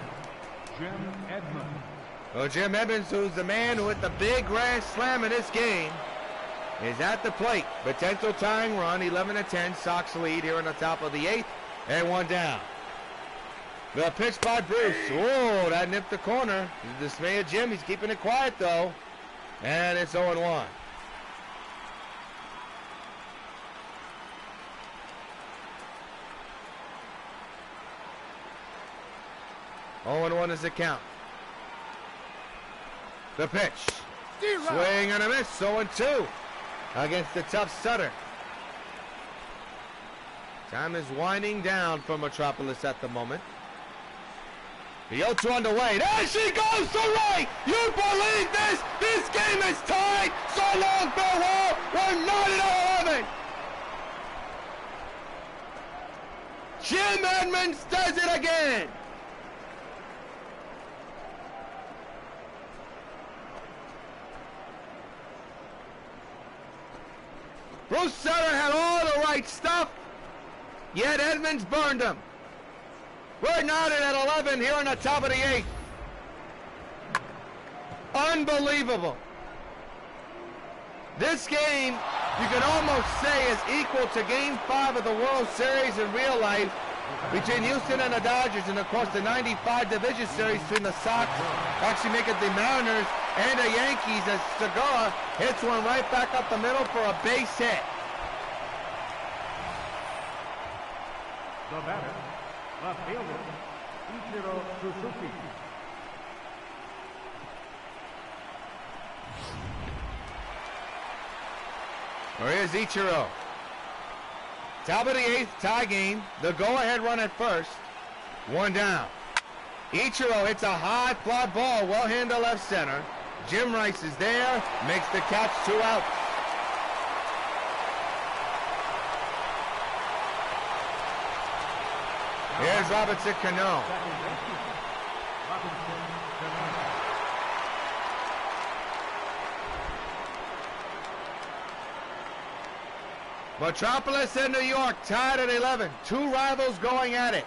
Jim Edmonds. Well, Jim Edmonds, who's the man who hit the big grand slam in this game, is at the plate. Potential tying run, 11-10, Sox lead here on the top of the 8th, and 1 down. The pitch by Bruce. Whoa, that nipped the corner. The dismay of Jim. He's keeping it quiet, though. And it's 0-1. One is the count. The pitch. Swing and a miss. 0-2 against the tough Sutter. Time is winding down for Metrpolis at the moment. The 0-2 underway. There she goes to right. You believe this? This game is tied. So long, farewell. We're not at 11. Jim Edmonds does it again. Bruce Sutter had all the right stuff, yet Edmonds burned him. We're knotted at 11 here on the top of the 8th. Unbelievable. This game, you can almost say, is equal to Game 5 of the World Series in real life between Houston and the Dodgers, and of course the 95 Division Series between the Sox, actually make it the Mariners and the Yankees, as Segura hits one right back up the middle for a base hit. The batter, left fielder, Ichiro Suzuki. Here's Ichiro. Top of the 8th, tie game. The go-ahead run at first. One down. Ichiro hits a high fly ball, well hit to left center. Jim Rice is there, makes the catch, 2 outs. Here's Robinson Cano. Metropolis and New York tied at 11. 2 rivals going at it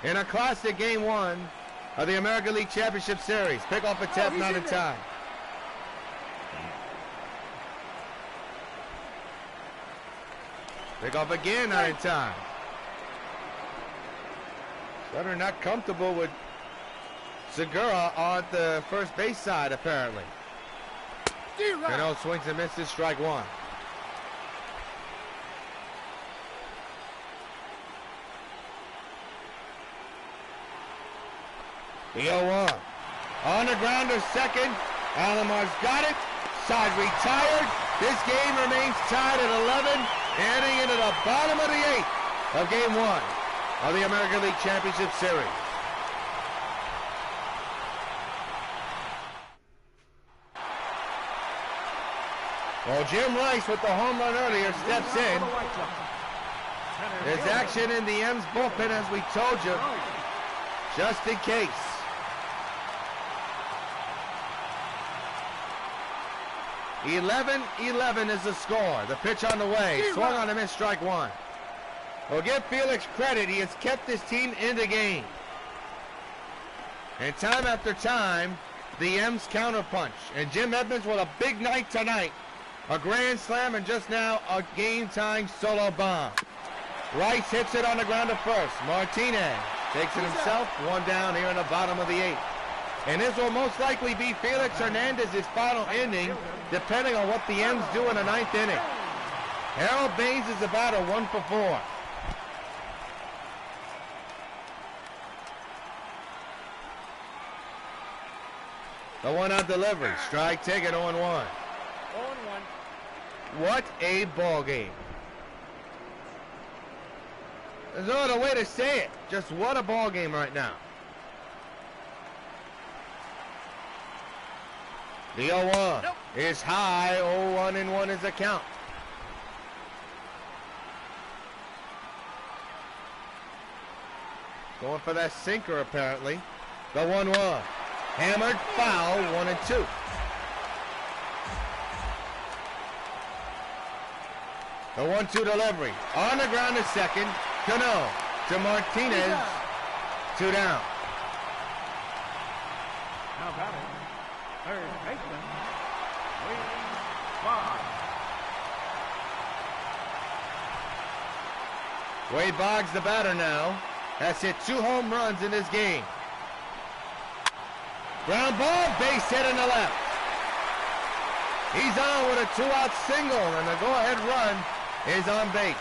in a classic Game 1 of the American League Championship Series. Pick off a tap, not in time. Pick off again, not in time. Sutter not comfortable with Segura on the first base side, apparently. Cano swings and misses, strike 1. The 0-1. On the grounder, second. Alamar's got it. Side retired. This game remains tied at 11, heading into the bottom of the 8th of Game 1 of the American League Championship Series. Well, Jim Rice with the home run earlier steps in. There's action in the M's bullpen, as we told you, just in case. (11-11) is the score. The pitch on the way. Swung on a miss, strike 1. Well, give Felix credit. He has kept his team in the game. And time after time, the M's counterpunch. And Jim Edmonds with a big night tonight. A grand slam and just now a game-tying solo bomb. Rice hits it on the ground at first. Martinez takes it himself. 1 down here in the bottom of the 8th. And this will most likely be Felix Hernandez's final inning, depending on what the M's do in the 9th inning. Harold Baines is the batter, 1 for 4. The 1-out delivery. Strike taken, 0-1. 0-1. What a ball game. There's no other way to say it. Just what a ball game right now. The 0-1 is high. 0-1-1 is the count. Going for that sinker, apparently. The 1-1. Hammered, foul, 1-2. The 1-2 delivery. On the ground to second. Cano to Martinez. 2 down. Now batting, third baseman, Wade Boggs, the batter now, has hit 2 home runs in this game. Ground ball, base hit in the left. He's on with a 2-out single, and the go-ahead run is on base.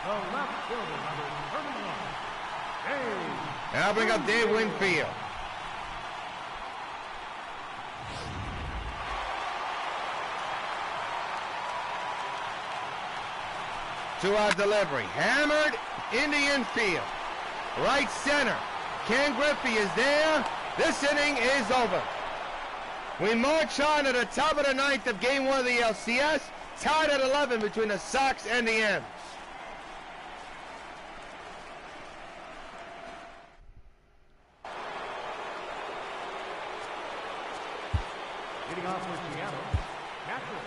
the left fielder, number 31, Dave. Now bring up Dave Winfield. Two-out delivery. Hammered in the infield. Right center. Ken Griffey is there. This inning is over. We march on to the top of the 9th of Game 1 of the A.L.C.S. Tied at 11 between the Sox and the M's. Leading off for Seattle, catcher,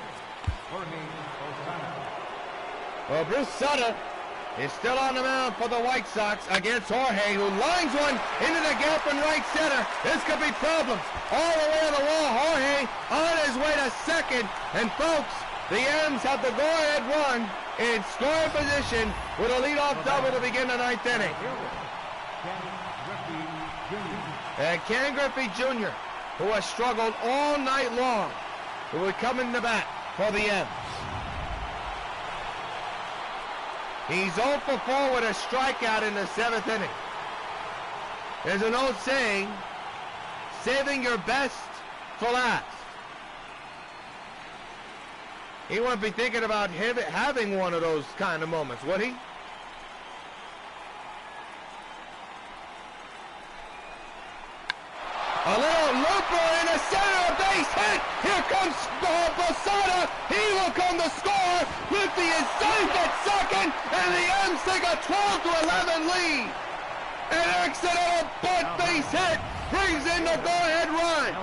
Jorge Posada. Well, Bruce Sutter is still on the mound for the White Sox against Jorge, who lines one into the gap in right center. This could be problems. All the way to the wall, Jorge on his way to second. And folks, the M's have the go-ahead run in scoring position with a leadoff double to begin the ninth inning. And Ken Griffey Jr., who has struggled all night long, will be coming to bat for the M's. He's 0 for 4 with a strikeout in the 7th inning. There's an old saying, saving your best for last. He wouldn't be thinking about having one of those kind of moments, would he? A little looper in the center, base hit. Here comes Posada. He will come to score. Griffey is safe at second, and the M's take a 12-11 lead. An accidental bunt base hit brings in the go-ahead run.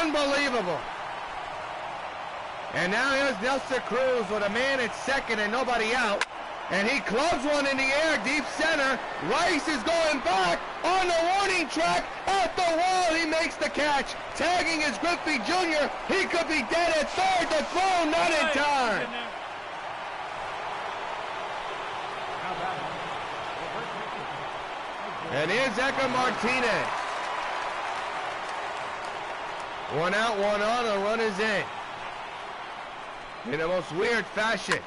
Unbelievable. And now here's Nelson Cruz with a man at second and nobody out. And he clubs one in the air, deep center. Rice is going back on the warning track at the wall. He makes the catch. Tagging is Griffey Jr. He could be dead at third. The throw not in time. And here's Ecker Martinez. 1 out, 1 on, the run is in the most weird fashion.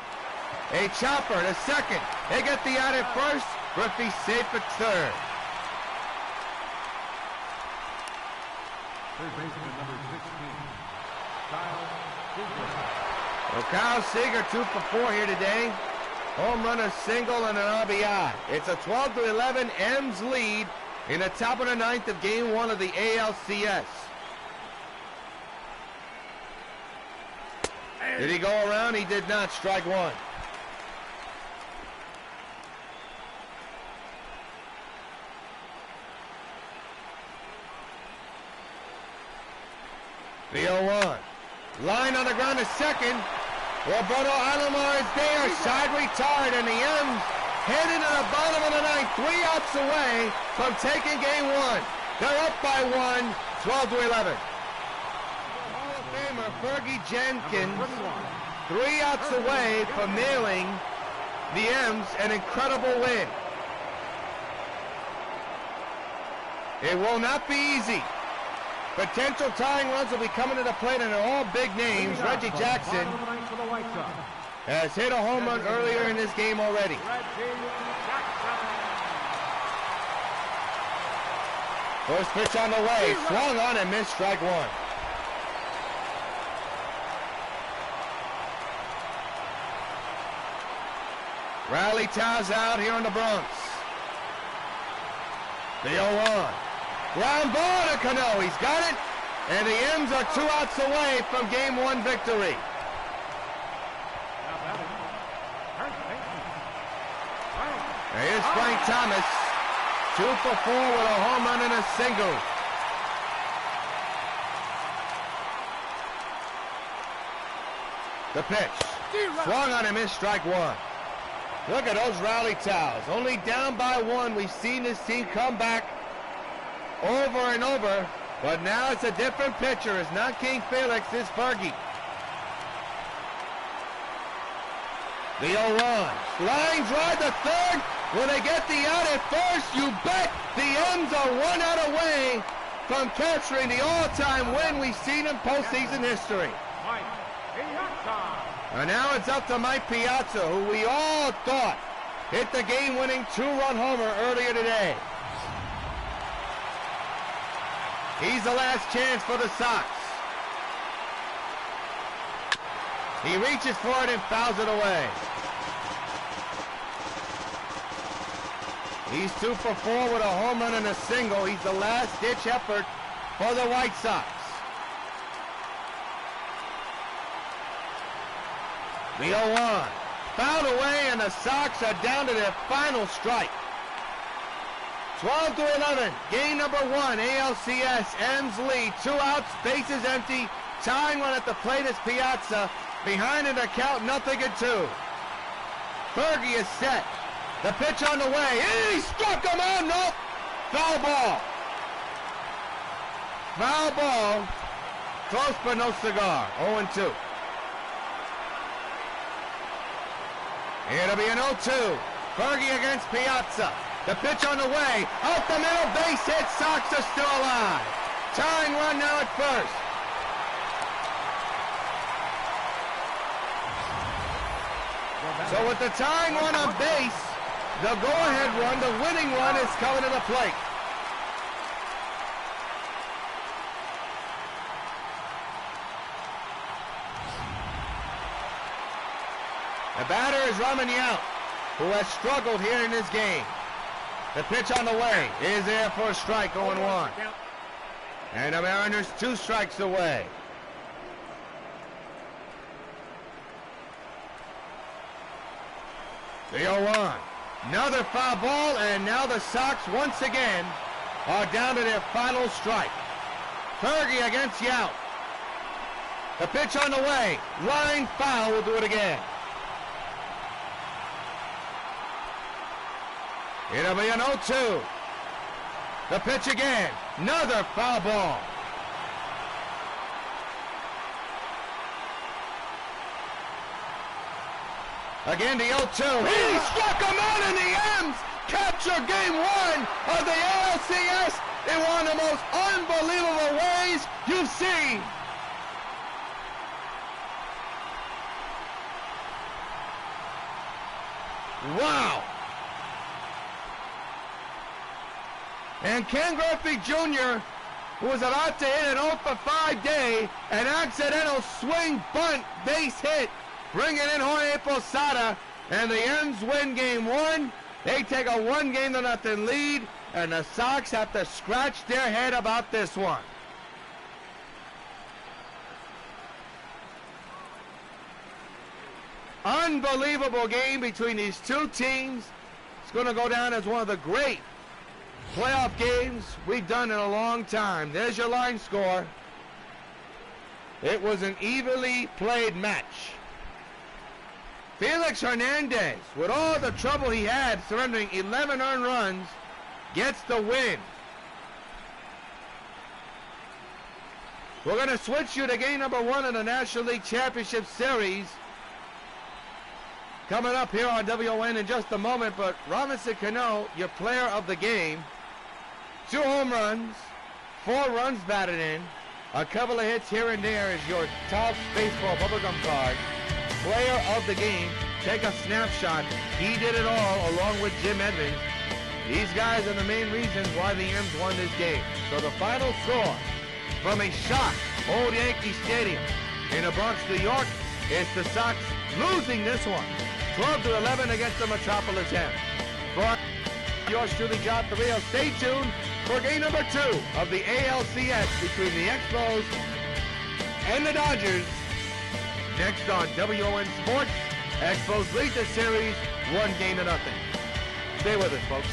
A chopper to second. They get the out at first. Griffey safe at third. Third baseman number 16, Kyle Seager. Well, Kyle Seager 2 for 4 here today. Home run, a single, and an RBI. It's a 12-11 M's lead in the top of the 9th of Game 1 of the A.L.C.S. Did he go around? He did not. Strike one. The 0-1. Line on the ground to second. Roberto Alomar is there. Side retired, and the M's headed to the bottom of the 9th. 3 outs away from taking Game 1. They're up by 1, 12-11. Fergie Jenkins, 3 outs away from nailing the M's an incredible win. It will not be easy. Potential tying runs will be coming to the plate, and they're all big names. Reggie Jackson has hit a home run earlier in this game already. First pitch on the way, swung on and missed, strike one. Rally Towers out here in the Bronx. The 0-1. Ground ball to Cano. He's got it. And the M's are 2 outs away from Game 1 victory. Here's Frank Thomas. 2 for 4 with a home run and a single. The pitch. Swung on and missed, strike one. Look at those rally towels. Only down by 1. We've seen this team come back over and over, but now it's a different pitcher. It's not King Felix, it's Fergie. The 0-1. Line drive to third. Will they get the out at first? You bet. The M's are 1 out away from capturing the all-time win we've seen in postseason history. And now it's up to Mike Piazza, who we all thought hit the game-winning 2-run homer earlier today. He's the last chance for the Sox. He reaches for it and fouls it away. He's 2 for 4 with a home run and a single. He's the last-ditch effort for the White Sox. The 0-1. Fouled away, and the Sox are down to their final strike. 12-11, game number 1, A.L.C.S. ends lead, 2 outs, bases empty, tying one at the plate is Piazza, behind in the count, 0-2. Fergie is set, the pitch on the way, he struck him out, no, foul ball. Foul ball, close but no cigar, 0-2. It'll be an 0-2, Fergie against Piazza. The pitch on the way, out the middle, base hit, Sox are still alive. Tying run now at first. So with the tying run on base, the go-ahead run, the winning run is coming to the plate. The batter is Yankee, who has struggled here in this game. The pitch on the way is there for a strike, 0-1. And the Mariners 2 strikes away. The 0-1. Another foul ball, and now the Sox once again are down to their final strike. Fergie against Yankee. The pitch on the way. Line foul, will do it again. It'll be an 0-2. The pitch again. Another foul ball. Again the 0-2. He struck him out in the M's. Capture game 1 of the A.L.C.S. in one of the most unbelievable ways you've seen. Wow. And Ken Griffey Jr., who was about to hit an 0-for-5 day, an accidental swing bunt base hit, bringing in Jorge Posada, and the M's win game 1. They take a 1-0 lead, and the Sox have to scratch their head about this one. Unbelievable game between these two teams. It's going to go down as one of the great playoff games we've done in a long time. There's your line score. It was an evenly played match. Felix Hernandez, with all the trouble he had, surrendering 11 earned runs, gets the win. We're going to switch you to game number 1 of the National League Championship Series. Coming up here on W.O.N in just a moment, but Robinson Cano, your player of the game. 2 home runs, 4 runs batted in, a couple of hits here and there is your top baseball bubblegum card. Player of the game, take a snapshot. He did it all along with Jim Edmonds. These guys are the main reasons why the M's won this game. So the final score from a shocked old Yankee Stadium in the Bronx, New York, is the Sox losing this one, 12-11 against the Metrpolis M's. For yours truly, John Rios, stay tuned for game number 2 of the A.L.C.S. between the Expos and the Dodgers. Next on W.O.N Sports, Expos lead the series 1-0. Stay with us, folks.